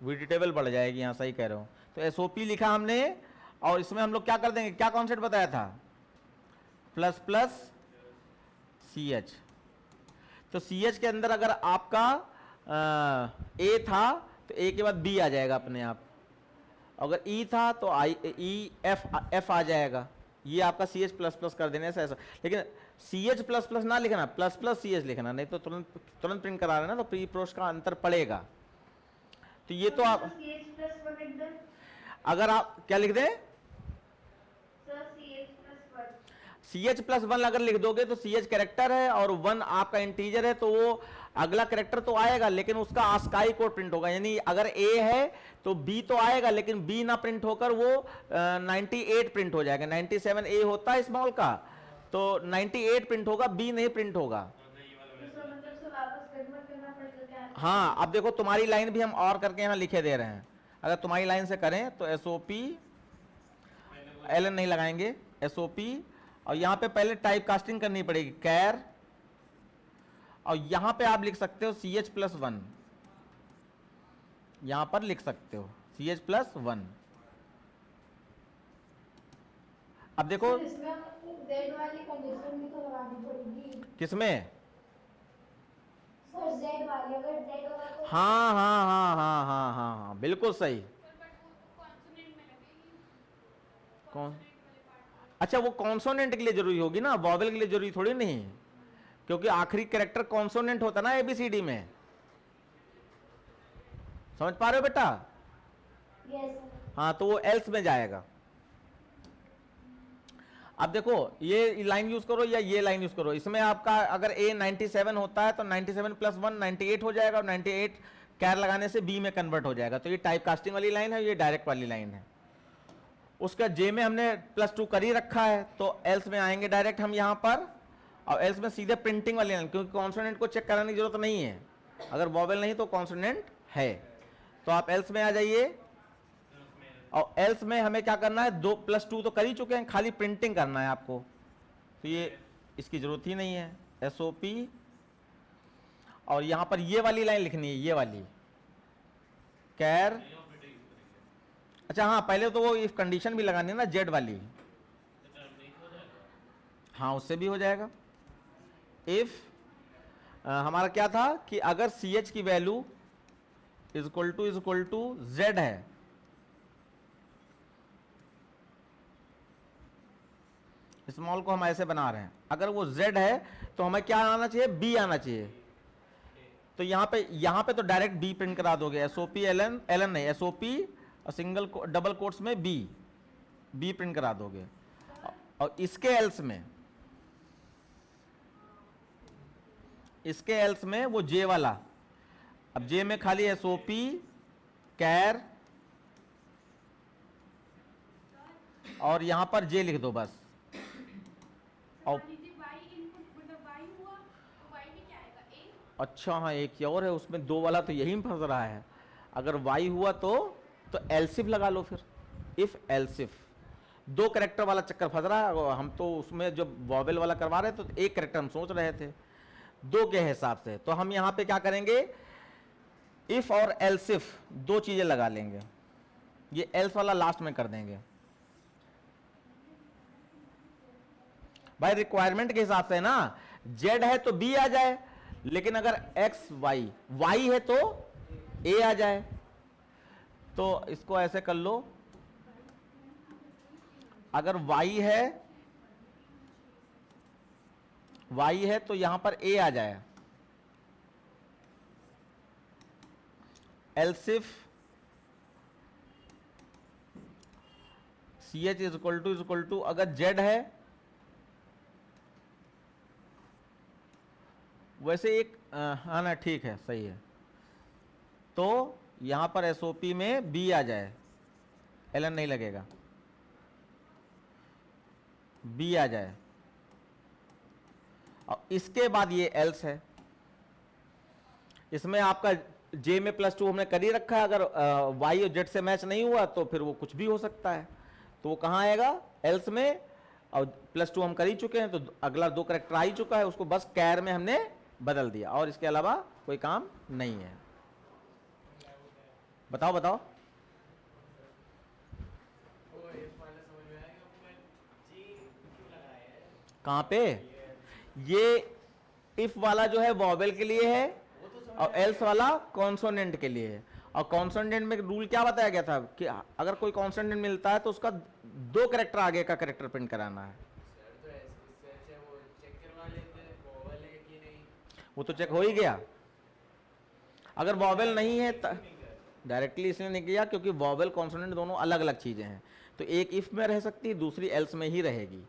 वीडी टेबल बढ़ जाएगी, यहाँ सही कह रहे हो। तो एसओपी लिखा हमने, और इसमें हम लोग क्या कर देंगे, क्या कॉन्सेप्ट बताया था, प्लस प्लस सी एच। तो सी एच के अंदर अगर आपका ए था तो ए के बाद बी आ जाएगा अपने आप, अगर ई था तो आई ई एफ आ जाएगा, ये आपका सी एच प्लस प्लस कर देने से ऐसा। लेकिन सी एच प्लस प्लस ना लिखना, प्लस प्लस सी एच लिखना, नहीं तो तुरंत तुरंत प्रिंट करा रहे ना, तो प्री पोस्ट का अंतर पड़ेगा। तो ये तो आप अगर आप क्या लिख दें, सी एच प्लस वन अगर लिख दोगे तो सी एच कैरेक्टर है और वन आपका इंटीजर है, तो वो अगला कैरेक्टर तो आएगा लेकिन उसका आस्काई कोड प्रिंट होगा, यानी अगर ए है तो बी तो आएगा लेकिन बी ना प्रिंट होकर वो 98 प्रिंट हो जाएगा। 97 ए होता है स्मॉल का, तो 98 प्रिंट होगा, बी नहीं प्रिंट होगा। हाँ, अब देखो तुम्हारी लाइन भी हम और करके यहाँ लिखे दे रहे हैं, अगर तुम्हारी लाइन से करें तो एसओपी एलन नहीं लगाएंगे, एसओपी, और यहाँ पे पहले टाइप कास्टिंग करनी पड़ेगी कैर, और यहां पे आप लिख सकते हो सी एच प्लस वन, यहां पर लिख सकते हो सी एच प्लस वन। अब देखो इसमें Z वाली कंडीशन भी तो लगानी पड़ेगी। किसमें, सर Z वाली, अगर Z होगा तो हाँ हाँ हाँ हाँ हाँ हाँ हाँ बिल्कुल सही। कौन, अच्छा वो कॉन्सोनेंट के लिए जरूरी होगी ना, वॉवेल के लिए जरूरी थोड़ी नहीं, क्योंकि आखिरी कैरेक्टर कॉन्सोनेंट होता ना एबीसीडी में, समझ पा रहे हो बेटा? यस। हाँ, तो वो एल्स में जाएगा। अब देखो ये लाइन यूज करो या ये लाइन यूज करो, इसमें आपका अगर ए 97 होता है तो 97 प्लस 1 98 हो जाएगा, और 98 कैर लगाने से बी में कन्वर्ट हो जाएगा। तो ये टाइप कास्टिंग वाली लाइन है, ये डायरेक्ट वाली लाइन है। उसका जे में हमने +2 कर ही रखा है, तो एल्स में आएंगे डायरेक्ट हम यहाँ पर, और एल्स में सीधे प्रिंटिंग वाली लाइन, क्योंकि कॉन्सोनेंट को चेक कराने की जरूरत नहीं है, अगर वॉवेल नहीं तो कॉन्सोनेंट है। तो आप एल्स में आ जाइए, और एल्स में हमें क्या करना है, 2 + 2 तो कर ही चुके हैं, खाली प्रिंटिंग करना है आपको, तो ये इसकी जरूरत ही नहीं है, एसओपी, और यहां पर ये वाली लाइन लिखनी है, ये वाली कैर। अच्छा हाँ, पहले तो वो इफ कंडीशन भी लगानी है ना, जेड वाली, हाँ उससे भी हो जाएगा। इफ हमारा क्या था कि अगर सी एच की value is equal to Z है, स्मॉल को हम ऐसे बना रहे हैं, अगर वो z है तो हमें क्या आना चाहिए, b आना चाहिए। तो यहाँ पे तो डायरेक्ट b प्रिंट करा दोगे, एसओपी एलन, एलन नहीं एसओपी और सिंगल डबल कोट्स में b प्रिंट करा दोगे। और इसके एल्स में वो j वाला, अब j में खाली एसओपी कैर, और यहां पर j लिख दो बस। और अच्छा हाँ, एक और है उसमें 2 वाला, तो यही फंस रहा है। अगर y हुआ तो एल्सिफ लगा लो, फिर इफ एल्सिफ, 2 कैरेक्टर वाला चक्कर फंस रहा है। हम तो उसमें जब वॉवेल वाला करवा रहे थे तो 1 कैरेक्टर हम सोच रहे थे, 2 के हिसाब से। तो हम यहाँ पे क्या करेंगे, इफ और एल्सिफ 2 चीजें लगा लेंगे, ये एल्स वाला लास्ट में कर देंगे भाई, रिक्वायरमेंट के हिसाब से ना। z है तो b आ जाए, लेकिन अगर x y है तो a आ जाए। तो इसको ऐसे कर लो, अगर y है तो यहां पर a आ जाए, else if C H is equal to अगर z है, वैसे एक हाँ ना, ठीक है सही है, तो यहां पर एसओपी में b आ जाए, एलन नहीं लगेगा, b आ जाए, और इसके बाद ये एल्स है, इसमें आपका जे में +2 हमने कर ही रखा है, अगर वाई और जेड से मैच नहीं हुआ तो फिर वो कुछ भी हो सकता है, तो वो कहाँ आएगा एल्स में, और +2 हम कर ही चुके हैं, तो अगला 2 करेक्टर आ ही चुका है, उसको बस कैर में हमने बदल दिया, और इसके अलावा कोई काम नहीं है। बताओ बताओ। कहाँ पे? ये इफ वाला जो है वॉवेल के लिए है, और एल्स वाला कॉन्सोनेंट के लिए है। और कॉन्सोनेंट में रूल क्या बताया गया था कि अगर कोई कॉन्सोनेंट मिलता है तो उसका 2 करेक्टर आगे का करेक्टर प्रिंट कराना है। वो तो चेक हो ही गया। अगर वॉवेल नहीं है डायरेक्टली इसलिए नहीं किया क्योंकि वॉवेल कॉन्सोनेंट दोनों अलग अलग चीजें हैं, तो एक इफ में रह सकती है, दूसरी एल्स में ही रहेगी,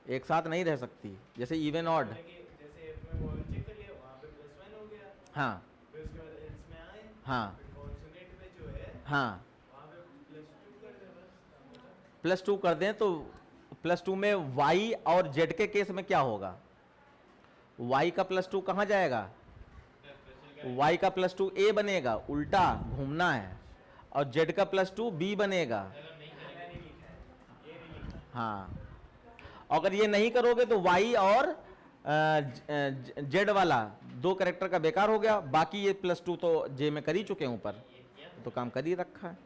एक साथ नहीं रह सकती। जैसे इवन ऑड, हाँ हाँ हाँ, +2 कर दें तो +2 में y और z के केस में क्या होगा, y का +2 कहाँ जाएगा, y का +2 a बनेगा, उल्टा घूमना है, और z का +2 b बनेगा। हाँ, अगर ये नहीं करोगे तो y और z वाला 2 करेक्टर का बेकार हो गया, बाकी ये +2 तो j में कर ही चुके हैं, ऊपर तो काम कर ही रखा है।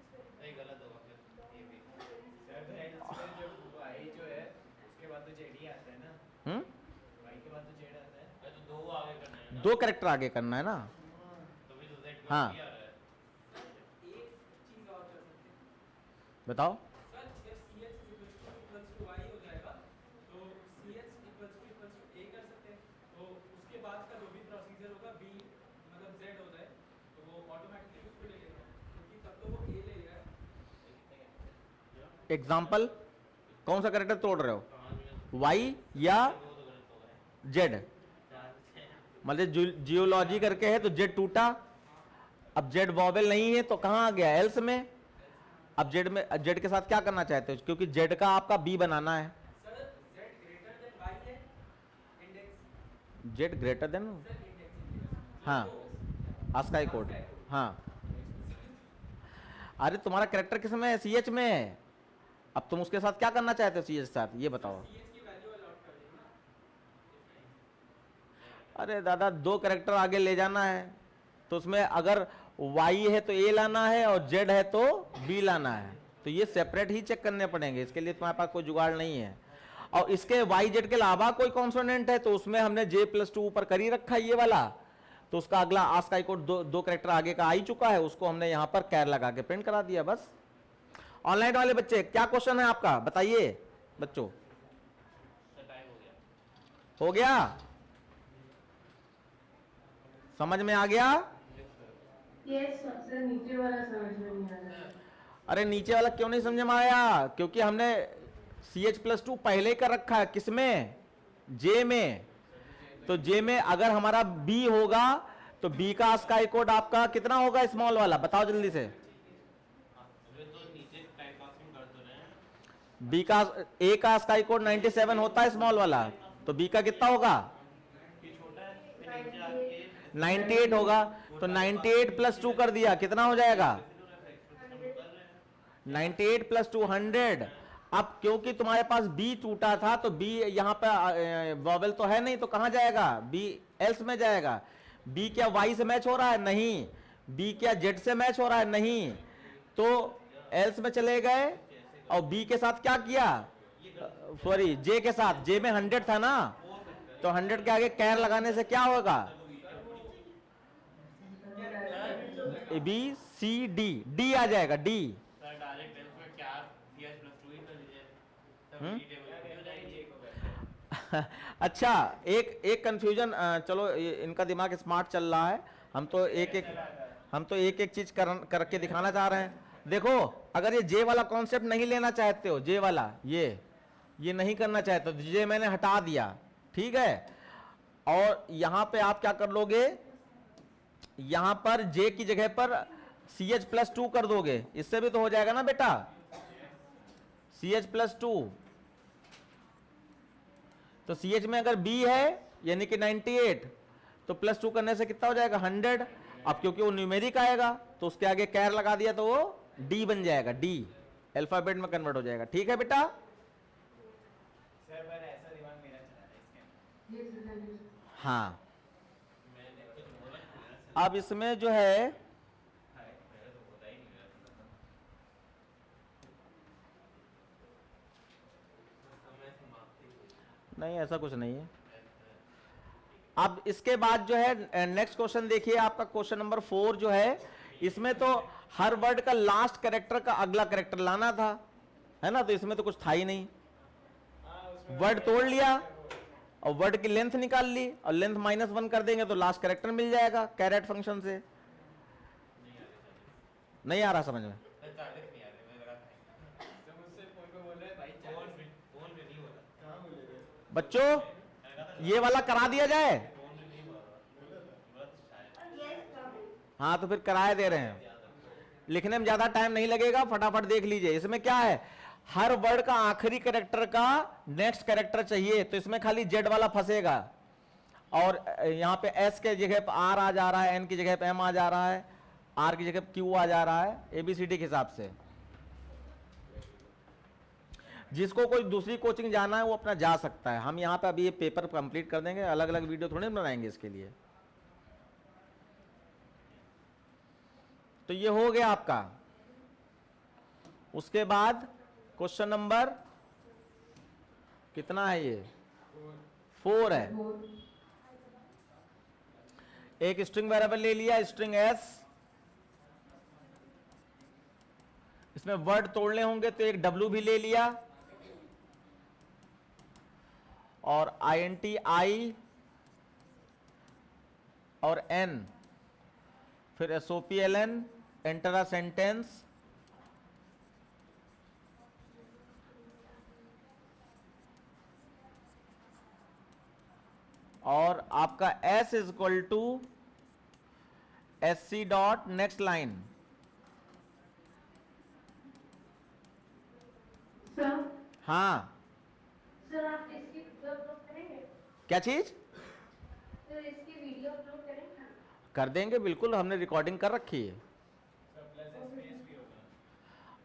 हम्म, 2 करेक्टर आगे करना है ना। हाँ बताओ। एग्जाम्पल, कौन सा करेक्टर तोड़ रहे हो, y या z? मतलब जियोलॉजी करके है तो z टूटा, अब z वॉवेल नहीं है तो कहाँ आ गया एल्स में। अब z में z के साथ क्या करना चाहते हो, क्योंकि z का आपका b बनाना है। z ग्रेटर देन, हाँ आस्काई कोड, हाँ। अरे तुम्हारा करेक्टर किस में है, CH में है, अब तुम उसके साथ क्या करना चाहते हो CH के साथ, ये बताओ। अरे दादा 2 करेक्टर आगे ले जाना है, तो उसमें अगर y है तो a लाना है और z है तो b लाना है, तो ये सेपरेट ही चेक करने पड़ेंगे, इसके लिए तुम्हारे पास कोई जुगाड़ नहीं है। और इसके y z के अलावा कोई कॉन्सोनेंट है तो उसमें हमने j+2 ऊपर कर ही रखा है ये वाला, तो उसका अगला आस्काई कोड 2 करेक्टर आगे का आ ही चुका है, उसको हमने यहाँ पर कैर लगा के प्रिंट करा दिया बस। ऑनलाइन वाले बच्चे क्या क्वेश्चन है आपका, बताइए बच्चों। हो गया, समझ में आ गया? Yes sir. सर नीचे वाला समझ में नहीं आ रहा। अरे नीचे वाला क्यों नहीं समझ में आया, क्योंकि हमने CH+2 पहले कर रखा है, किसमें, J में। तो J में अगर हमारा B होगा तो B का आस्काई कोड आपका कितना होगा स्मॉल वाला, बताओ जल्दी से। B का A का आस्काई कोड 97 होता है स्मॉल वाला, तो B का कितना होगा 98 होगा, तो 98 + 2 कर दिया, कितना हो जाएगा 98 + 2 100। अब क्योंकि तुम्हारे पास B टूटा था तो B यहाँ पे वॉवेल तो है नहीं, तो कहाँ जाएगा, B एल्स में जाएगा। B क्या Y से मैच हो रहा है, नहीं। B क्या Z से मैच हो रहा है, नहीं, तो एल्स में चले गए। और B के साथ क्या किया, सॉरी J के साथ, J में 100 था ना, तो 100 के आगे कैर लगाने से क्या होगा, ABCD, D आ जाएगा, D। अच्छा, एक कंफ्यूजन, चलो इनका दिमाग स्मार्ट चल रहा है, हम तो एक एक चीज करके दिखाना चाह रहे हैं। देखो, अगर ये J वाला कॉन्सेप्ट नहीं लेना चाहते हो, J वाला ये नहीं करना चाहते तो J मैंने हटा दिया, ठीक है। और यहां पे आप क्या कर लोगे, यहां पर J की जगह पर CH+2 कर दोगे, इससे भी तो हो जाएगा ना बेटा, CH+2। तो CH में अगर B है यानी कि 98, तो +2 करने से कितना हो जाएगा 100। अब क्योंकि वो न्यूमेरिक आएगा तो उसके आगे कैर लगा दिया तो वो डी बन जाएगा, डी अल्फाबेट में कन्वर्ट हो जाएगा। ठीक है बेटा, सर पर ऐसा दिमाग मेरा चला रहा है इसके अंदर। ये एक्सरसाइज हाँ। मैंने कुछ बोला नहीं मेरा सर। अब इसमें जो है हाय मेरा तो होता ही नहीं मेरा समय समाप्ति। नहीं, ऐसा कुछ नहीं है। अब इसके बाद जो है नेक्स्ट क्वेश्चन देखिए, आपका क्वेश्चन नंबर 4 जो है, इसमें तो हर वर्ड का लास्ट कैरेक्टर का अगला कैरेक्टर लाना था, है ना, तो इसमें तो कुछ था ही नहीं। वर्ड तोड़ लिया और वर्ड की लेंथ निकाल ली और लेंथ -1 कर देंगे तो लास्ट कैरेक्टर मिल जाएगा कैरेट फंक्शन से। नहीं आ रहा समझ में? चालीस नहीं आ रहे, मैं लगा था तो मुझसे फोन पे बोल रहे हैं भाई फोन पे नहीं हो रहा। कहाँ बोले थे बच्चों ये वाला करा दिया जाए। फोन पे नहीं हो रहा बस शायद। यस हाँ तो फिर कराए दे रहे हैं, लिखने में ज्यादा टाइम नहीं लगेगा, फटाफट देख लीजिए। इसमें क्या है, हर वर्ड का आखिरी कैरेक्टर का नेक्स्ट कैरेक्टर चाहिए, तो इसमें खाली जेड वाला फंसेगा और यहाँ पे एस के जगह पे आर आ जा रहा है, एन की जगह पे एम आ जा रहा है, आर की जगह पे क्यू आ जा रहा है, एबीसीडी के हिसाब से। जिसको कोई दूसरी कोचिंग जाना है वो अपना जा सकता है। हम यहाँ पे अभी ये पेपर कंप्लीट कर देंगे, अलग अलग वीडियो थोड़ी बनाएंगे इसके लिए। तो ये हो गया आपका। उसके बाद क्वेश्चन नंबर कितना है, ये 4 है। एक स्ट्रिंग वेरिएबल ले लिया, स्ट्रिंग एस, इसमें वर्ड तोड़ने होंगे तो एक डब्ल्यू भी ले लिया और INT आई और एन, फिर SOPLN, एंटर अ सेंटेंस, और आपका S is equal to SC dot next line. Sir हाँ, सर आप इसकी वीडियो अपलोड करेंगे? क्या चीज? सर इसकी वीडियो अपलोड करेंगे? कर देंगे, बिल्कुल, हमने रिकॉर्डिंग कर रखी है।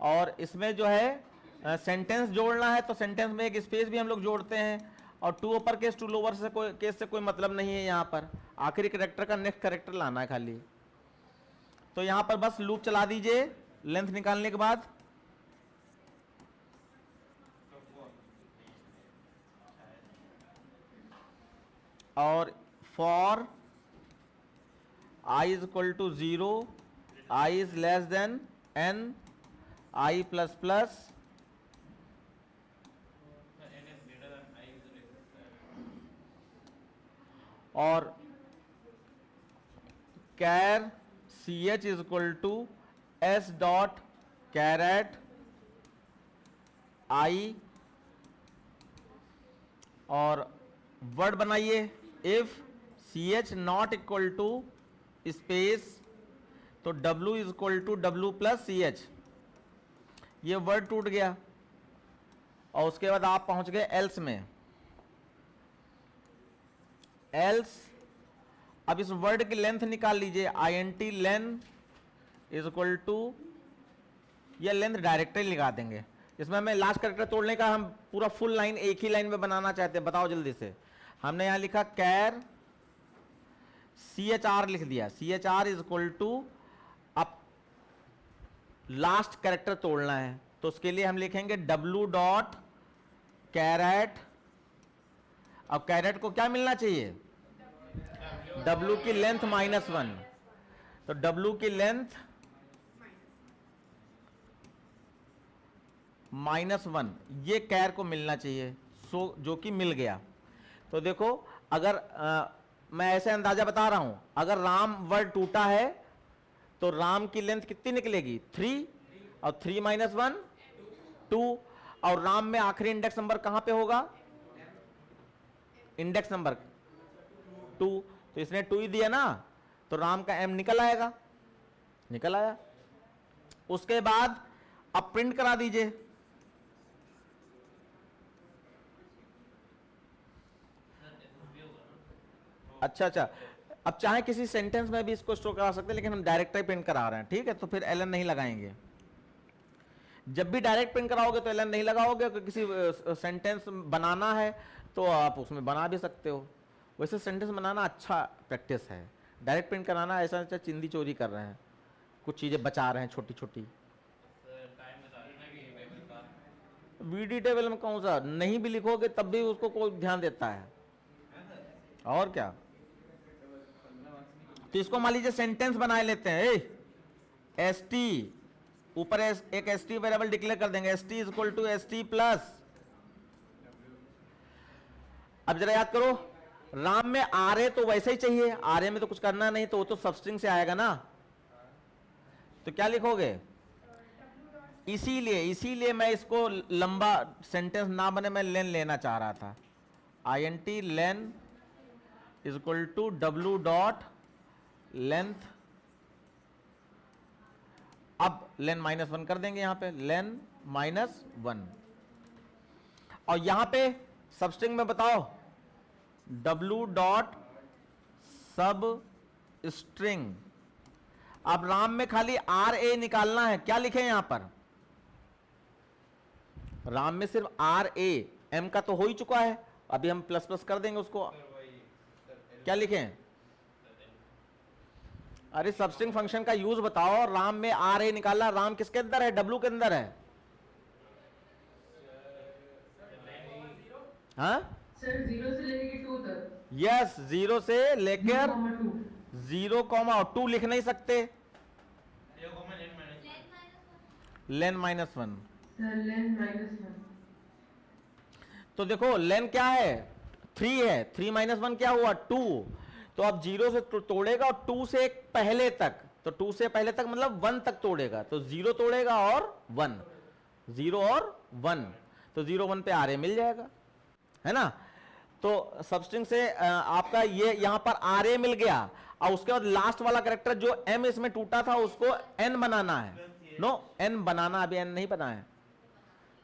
और इसमें जो है सेंटेंस जोड़ना है तो सेंटेंस में एक स्पेस भी हम लोग जोड़ते हैं, और to upper case to lower से कोई केस से कोई मतलब नहीं है। यहाँ पर आखिरी कैरेक्टर का नेक्स्ट कैरेक्टर लाना है खाली। तो यहाँ पर बस लूप चला दीजिए लेंथ निकालने के बाद। और for i is equal to 0, i is less than n, i plus plus, और char ch is equal to s dot carat i, और वर्ड बनाइए if ch not equal to space तो w is equal to w plus ch। ये word टूट गया और उसके बाद आप पहुंच गए एल्स में। एल्स, अब इस वर्ड की लेंथ निकाल लीजिए, INT len is equal to, ये लेंथ डायरेक्टली लगा देंगे। इसमें हमें लास्ट कैरेक्टर तोड़ने का, हम पूरा फुल लाइन एक ही लाइन में बनाना चाहते हैं, बताओ जल्दी से। हमने यहां लिखा कैर CHR लिख दिया, CHR इज इक्वल टू, अब लास्ट कैरेक्टर तोड़ना है तो उसके लिए हम लिखेंगे W डॉट कैरेट। अब कैरेट को क्या मिलना चाहिए, W की लेंथ -1, तो W की लेंथ -1 ये कैर को मिलना चाहिए, सो जो कि मिल गया। तो देखो अगर मैं ऐसे अंदाजा बता रहा हूं, अगर राम वर्ड टूटा है तो राम की लेंथ कितनी निकलेगी 3, और 3 - 1 2, और राम में आखिरी इंडेक्स नंबर कहां पे होगा, इंडेक्स नंबर 2, तो इसने 2 ही दिया ना, तो राम का m निकल आएगा, निकल आया। उसके बाद अब प्रिंट करा दीजिए। अच्छा, अब चाहे किसी सेंटेंस में भी इसको स्टोर करा सकते हैं, लेकिन हम डायरेक्ट ही प्रिंट करा रहे हैं, ठीक है, तो फिर एलन नहीं लगाएंगे। जब भी डायरेक्ट प्रिंट कराओगे तो एलन नहीं लगाओगे। अगर किसी सेंटेंस बनाना है तो आप उसमें बना भी सकते हो। वैसे सेंटेंस बनाना अच्छा प्रैक्टिस है, डायरेक्ट प्रिंट कराना ऐसा चिंदी चोरी कर रहे हैं, कुछ चीजें बचा रहे हैं छोटी छोटी। टाइम बता देना कि ये पेपर का वीडी टेबल में कौन सा, नहीं भी लिखोगे तब भी उसको कोई ध्यान देता है, और क्या। तो इसको मान लीजिए सेंटेंस बना लेते हैं, एस टी ऊपर एक एस टी वेरिएबल डिक्लेयर कर देंगे, S T is equal to S T plus. अब जरा याद करो, राम में आर ए तो वैसे ही चाहिए, आर ए में तो कुछ करना नहीं, तो वो तो सबस्ट्रिंग से आएगा ना, तो क्या लिखोगे? इसीलिए मैं इसको लंबा सेंटेंस ना बने, मैं लेन लेना चाह रहा था। I N T len is equal to W dot length. अब लेन -1 कर देंगे, यहां पे लेन -1, और यहां पे सबस्ट्रिंग में बताओ डब्ल्यू डॉट सब स्ट्रिंग। अब राम में खाली आर ए निकालना है, क्या लिखें यहां पर? राम में सिर्फ आर ए, एम का तो हो ही चुका है, अभी हम प्लस प्लस कर देंगे उसको। क्या लिखें? अरे सबस्ट्रिंग फंक्शन का यूज बताओ। राम में आर ए निकालना, राम किसके अंदर है? डब्ल्यू के अंदर है। हाँ सर 0 से लेके 2 तक। यस, 0 से लेकर 0,2। 0,2 लिख नहीं सकते, ये को मैं लेन माइनस लेन -1। सर लेन -1। तो देखो लेन क्या है? 3 है, 3 - 1 क्या हुआ? 2। तो अब 0 से तोड़ेगा और 2 से पहले तक, तो 2 से पहले तक मतलब 1 तक तोड़ेगा, तो 0 तोड़ेगा और 1, 0 और 1, तो 0 1 पे आर ए मिल जाएगा, है ना। तो सबस्ट्रिंग से आपका ये यहां पर आर ए मिल गया, और उसके बाद लास्ट वाला कैरेक्टर जो एम इसमें टूटा था उसको एन बनाना है। नो, एन बनाना, अभी एन नहीं बना है।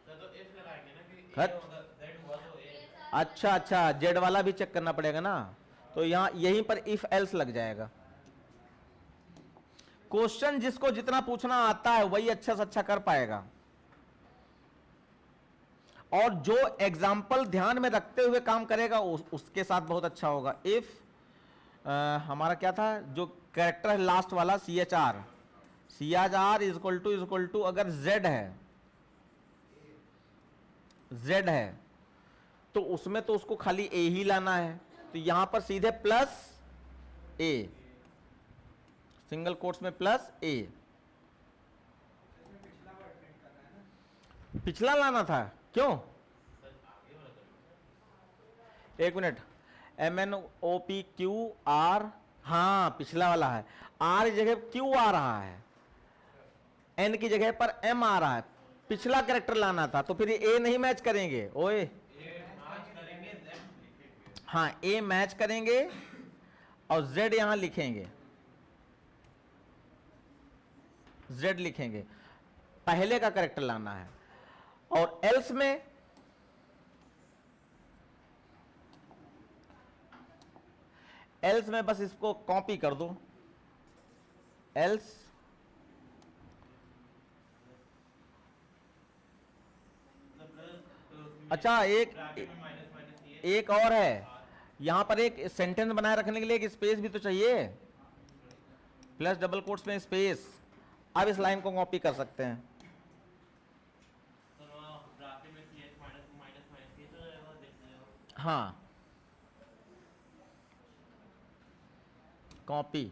तो इफ लगाएंगे ना कि हट। ए होगा z हुआ तो ए। अच्छा, जेड वाला भी चेक करना पड़ेगा ना, तो यहां यहीं पर इफ एल्स लग जाएगा। क्वेश्चन जिसको जितना पूछना आता है वही अच्छा से अच्छा कर पाएगा, और जो एग्जाम्पल ध्यान में रखते हुए काम करेगा उसके साथ बहुत अच्छा होगा। इफ हमारा क्या था जो कैरेक्टर है लास्ट वाला, C H R is equal to अगर z है तो उसमें तो उसको खाली a ही लाना है, तो यहां पर सीधे प्लस a, सिंगल कोट्स में प्लस a। पिछला लाना था, क्यों? एक मिनट, MNOPQR, हाँ पिछला वाला है, R की जगह Q आ रहा है, N की जगह पर M आ रहा है, पिछला कैरेक्टर लाना था, तो फिर ये A नहीं मैच करेंगे। ओए मैच करेंगे z लिखेंगे। हाँ, A मैच करेंगे और Z यहां लिखेंगे, Z लिखेंगे, पहले का कैरेक्टर लाना है। और एल्स में बस इसको कॉपी कर दो, एल्स अच्छा एक और है, यहां पर एक सेंटेंस बनाए रखने के लिए एक स्पेस भी तो चाहिए, प्लस डबल कोट्स में स्पेस। अब इस लाइन को कॉपी कर सकते हैं, ब्रैकेट में ch माइनस ये तो रहेगा, देखते हो। हाँ कॉपी,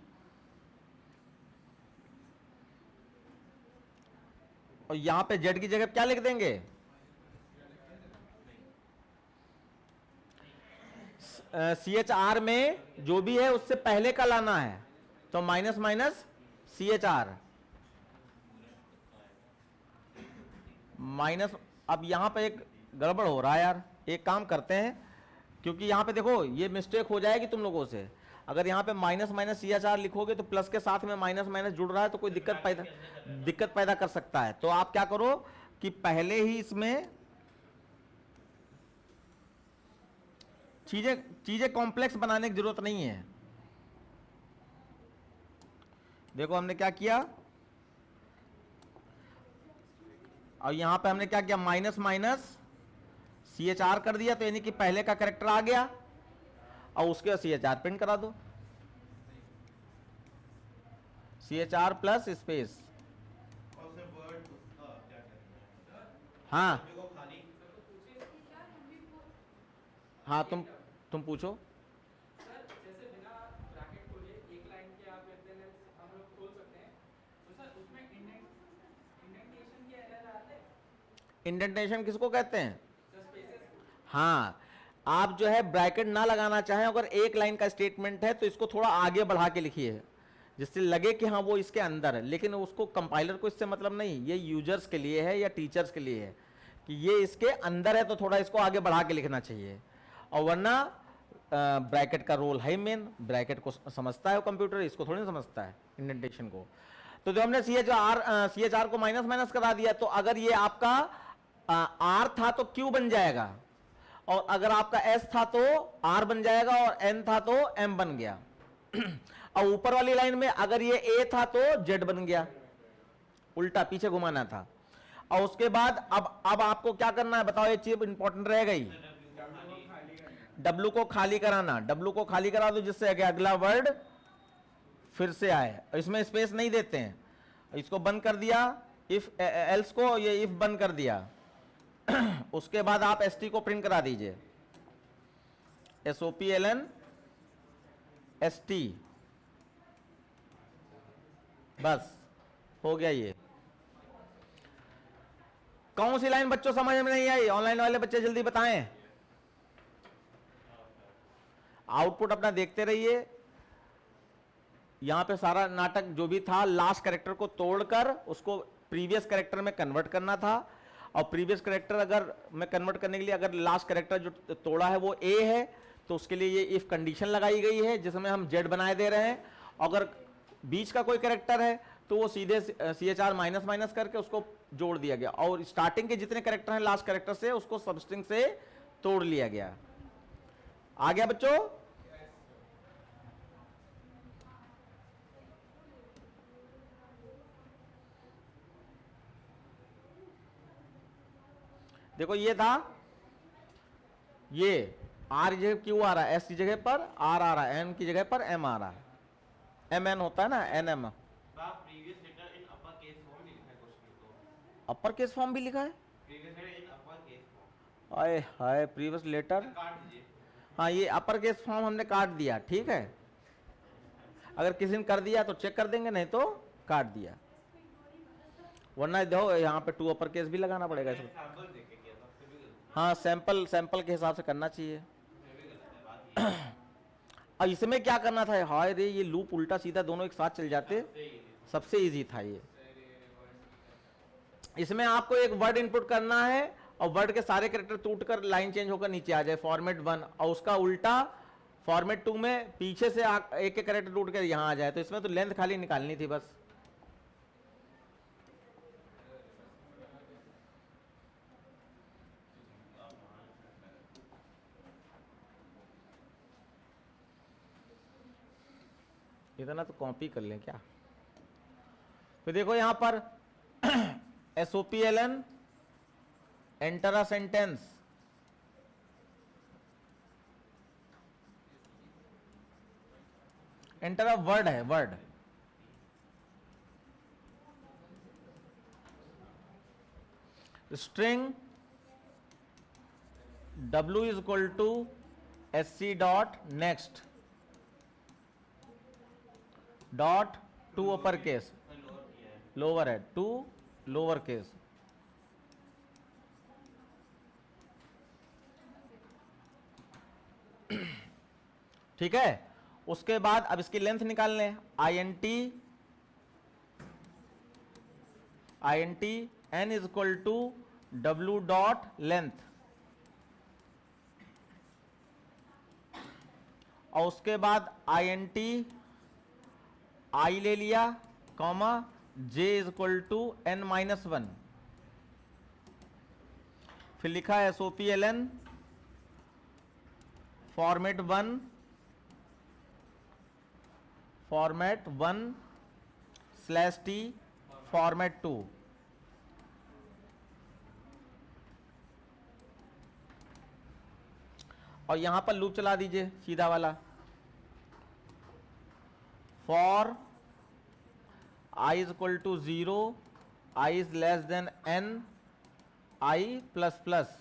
और यहां पे जेड की जगह क्या लिख देंगे? CHR में जो भी है उससे पहले का लाना है, तो माइनस माइनस CHR माइनस। अब यहां पे एक गड़बड़ हो रहा है यार, एक काम करते हैं, क्योंकि यहां पे देखो ये मिस्टेक हो जाएगी तुम लोगों से। अगर यहां पे माइनस माइनस CHR लिखोगे तो प्लस के साथ में माइनस माइनस जुड़ रहा है, तो कोई दिक्कत पैदा कर सकता है। तो आप क्या करो कि पहले ही इसमें चीजें कॉम्प्लेक्स बनाने की जरूरत नहीं है, देखो हमने क्या किया, और यहां पे हमने क्या किया, माइनस माइनस CHR कर दिया, तो यानी कि पहले का कैरेक्टर आ गया और उसके बाद CHR प्रिंट करा दो, CHR प्लस स्पेस। और सर वर्ड उसका क्या करना है? हाँ W को खाली हाँ, तुम पूछो। सर जैसे बिना ब्रैकेट खोले एक लाइन के आप एलएस हम लोग खोल सकते हैं, तो सर उसमें इंडेंटेशन के एरर आते हैं इंडेंटेशन किसको कहते हैं? सर स्पेसेस को। हाँ, आप जो है ब्रैकेट ना लगाना चाहें, अगर एक लाइन का स्टेटमेंट है तो इसको थोड़ा आगे बढ़ा के लिखिए, जिससे लगे कि हाँ वो इसके अंदर है, लेकिन उसको कंपाइलर को इससे मतलब नहीं, ये यूजर्स के लिए है या टीचर्स के लिए है कि ये इसके अंदर है, तो थोड़ा इसको आगे बढ़ा के लिखना चाहिए। और वरना ब्रैकेट का रोल है मेन, ब्रैकेट को समझता है वो कंप्यूटर, इसको थोड़ी ना समझता है इंडेंटेशन को। तो जो हमने CHR को माइनस माइनस करा दिया, तो अगर ये आपका R था तो Q बन जाएगा, और अगर आपका S था तो R बन जाएगा, और N था तो M बन गया। और ऊपर वाली लाइन में अगर ये A था तो Z बन गया, उल्टा पीछे घुमाना था। और उसके बाद अब आपको क्या करना है बताओ, ये चीज इंपॉर्टेंट रह गई, W को खाली कराना, W को खाली करा दो जिससे कि अगला वर्ड फिर से आए। इसमें स्पेस नहीं देते हैं, इसको बंद कर दिया, इफ एल्स को ये इफ बंद कर दिया। उसके बाद आप ST को प्रिंट करा दीजिए, SOPLN ST, बस हो गया। ये कौन सी लाइन बच्चों समझ में नहीं आई? ऑनलाइन वाले बच्चे जल्दी बताएं। आउटपुट अपना देखते रहिए। यहां पे सारा नाटक जो भी था, लास्ट कैरेक्टर को तोड़कर उसको प्रीवियस कैरेक्टर में कन्वर्ट करना था, और प्रीवियस कैरेक्टर अगर मैं कन्वर्ट करने के लिए अगर लास्ट कैरेक्टर जो तोड़ा है वो A है, तो उसके लिए ये इफ कंडीशन लगाई गई है जिसमें हम Z बनाए दे रहे हैं। अगर बीच का कोई कैरेक्टर है तो वो सीधे CHR माइनस माइनस करके उसको जोड़ दिया गया, और स्टार्टिंग के जितने कैरेक्टर हैं लास्ट कैरेक्टर से उसको सबस्ट्रिंग से तोड़ लिया गया। आ गया बच्चों? देखो ये था, ये R की जगह Q आ रहा है, S की जगह पर R आ रहा है, N की जगह पर M आ रहा है, MN होता है ना, NM। प्रीवियस लेटर इन अपर केस फॉर्म भी लिखा है क्वेश्चन में, तो अपर केस फॉर्म भी लिखा है? प्रीवियस लेटर इन अपर केस फॉर्म आए हाय, प्रीवियस लेटर, काट दीजिए। हाँ ये अपर केस फॉर्म हमने काट दिया, ठीक है। अगर किसी ने कर दिया तो चेक कर देंगे, नहीं तो काट दिया, वरना देखो यहाँ पे 2 अपर केस भी लगाना पड़ेगा इसको। सैंपल देख के किया था, फिर भी गलत हाँ सैंपल के हिसाब से करना चाहिए। फिर भी गलत है बात ये और इसमें क्या करना था, हाय रे ये लूप उल्टा सीधा दोनों एक साथ चल जाते, है। सबसे इजी था ये। इसमें आपको एक वर्ड इनपुट करना है, और वर्ड के सारे कैरेक्टर टूटकर लाइन चेंज होकर नीचे आ जाए, फॉर्मेट 1, और उसका उल्टा फॉर्मेट 2 में पीछे से एक एक कैरेक्टर टूट कर यहां आ जाए। तो इसमें तो लेंथ खाली निकालनी थी बस। इतना तो कॉपी कर लें क्या। तो देखो यहां पर SOPLN enter a sentence, enter a word है, word. String W is equal to SC dot next dot 2 upper case, lower है 2 लोअर केस। ठीक है। उसके बाद अब इसकी लेंथ निकाल लें, INT N is equal to W dot length, और उसके बाद INT I ले लिया, comma J is equal to N-1, फिर लिखा है SOPLN फॉर्मेट 1 /t फॉर्मेट 2। और यहां पर लूप चला दीजिए सीधा वाला, for i is equal to 0, i is less than n, i plus plus.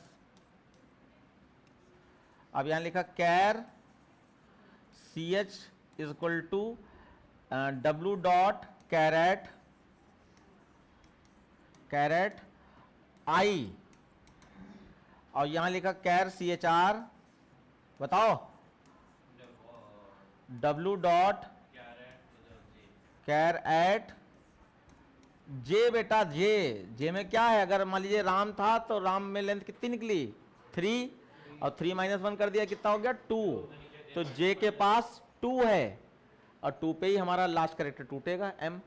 अब यहां लिखा कैर ch is equal to w dot carat i, और यहां लिखा कैर chr, बताओ w डॉट कैर एट जे। बेटा जे में क्या है, अगर मान लीजिए राम था तो राम में लेंथ कितनी निकली 3, और 3 - 1 कर दिया कितना हो गया 2, तो जे के पास 2 है और 2 पे ही हमारा लास्ट कैरेक्टर टूटेगा m।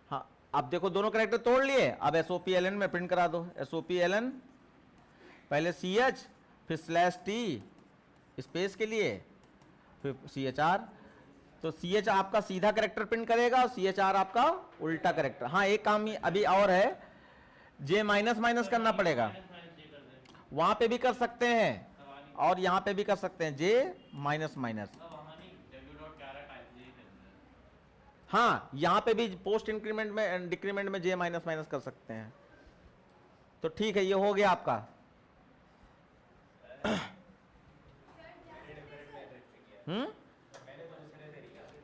हाँ अब देखो दोनों कैरेक्टर तोड़ लिए, अब SOPLN में प्रिंट करा दो। SOPLN पहले CH फिर /t स्पेस के लिए फिर CHR, तो CH आपका सीधा कैरेक्टर प्रिंट करेगा और CHR आपका उल्टा कैरेक्टर। हाँ एक काम ही अभी और है, J माइनस करना पड़ेगा, वहां पे भी कर सकते हैं और यहां पे भी कर सकते हैं J माइनस। हाँ यहां पे भी पोस्ट इंक्रीमेंट में डिक्रीमेंट में J माइनस कर सकते हैं। तो ठीक है, ये हो गया आपका।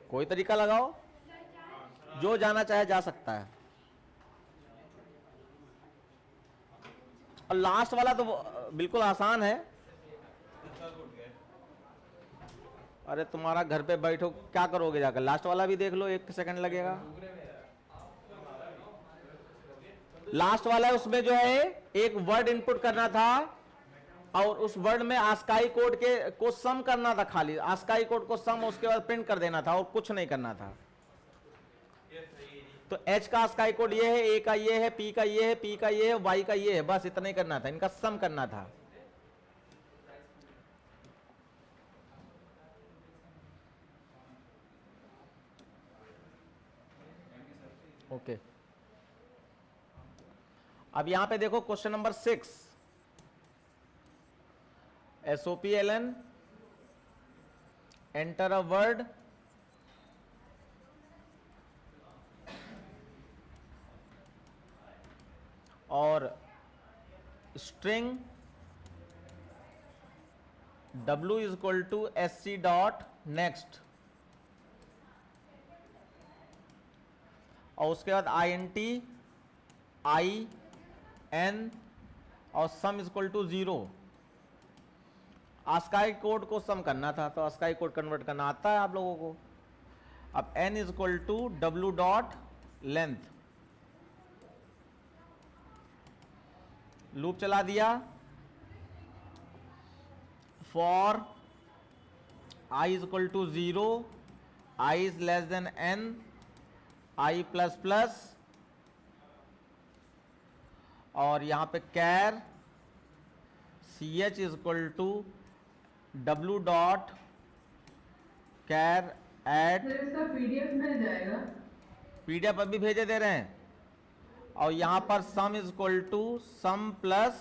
कोई तरीका लगाओ, जो जाना चाहे जा सकता है। और लास्ट वाला तो बिल्कुल आसान है। अरे तुम्हारा घर पे बैठो क्या करोगे जाकर, लास्ट वाला भी देख लो, 1 सेकंड लगेगा। लास्ट वाला उसमें जो है एक वर्ड इनपुट करना था और उस वर्ड में आस्काई कोड को सम करना था, खाली आस्काई कोड को सम, उसके बाद प्रिंट कर देना था और कुछ नहीं करना था। तो H का आस्काई कोड ये है, A का ये है, P का ये है, P का ये है, Y का ये है, बस इतना ही करना था, इनका सम करना था। ओके अब यहां पे देखो question number 6, SOPLN enter a word और string w is equal to sc dot next, और उसके बाद int I n और sum is equal to 0। ASCII code को सम करना था, तो आस्काई कोड कन्वर्ट करना आता है आप लोगों को। अब n is equal to w dot length, loop चला दिया, for i is equal to 0, i is less than n, i plus plus, और यहां पे char ch is equal to w dot char at. फिर इसका PDF मिल जाएगा। PDF अभी भेजे दे रहे हैं, और यहां पर sum is equal to sum plus,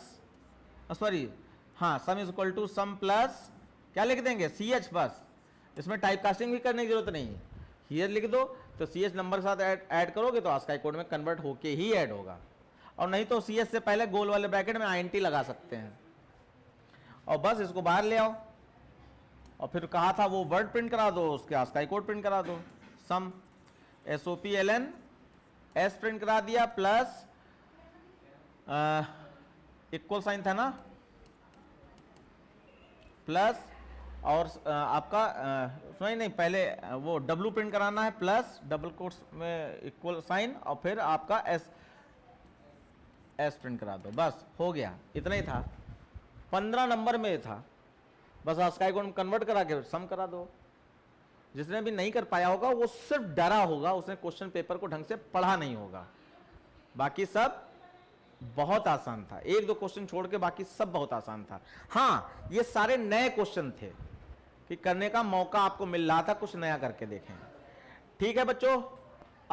sorry हाँ sum is equal to sum plus क्या लिख देंगे CH, बस इसमें टाइप कास्टिंग भी करने की जरूरत नहीं है, हियर लिख दो, तो CH नंबर के साथ ऐड करोगे तो आस्काई कोड में कन्वर्ट होके ही ऐड होगा, और नहीं तो CH से पहले गोल वाले ब्रैकेट में INT लगा सकते हैं, और बस इसको बाहर ले आओ। और फिर कहा था वो वर्ड प्रिंट करा दो, उसके आस्काई कोड प्रिंट करा दो, सम SOPLN S प्रिंट करा दिया, प्लस इक्वल साइन था ना, प्लस और आपका नहीं पहले वो W प्रिंट कराना है, प्लस डबल कोट्स में इक्वल साइन, और फिर आपका S प्रिंट करा दो, बस हो गया, इतना ही था, 15 नंबर में था, बस आस्काई कोड कन्वर्ट करा के सम करा दो। जिसने भी नहीं कर पाया होगा वो सिर्फ डरा होगा, उसने क्वेश्चन पेपर को ढंग से पढ़ा नहीं होगा, बाकी सब बहुत आसान था, 1-2 क्वेश्चन छोड़ के बाकी सब बहुत आसान था। हाँ ये सारे नए क्वेश्चन थे कि करने का मौका आपको मिल रहा था, कुछ नया करके देखें। ठीक है बच्चों,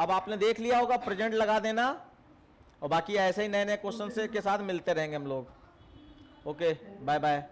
अब आपने देख लिया होगा, प्रेजेंट लगा देना, और बाकी ऐसे ही नए नए क्वेश्चन से के साथ मिलते रहेंगे हम लोग। Okay, bye bye.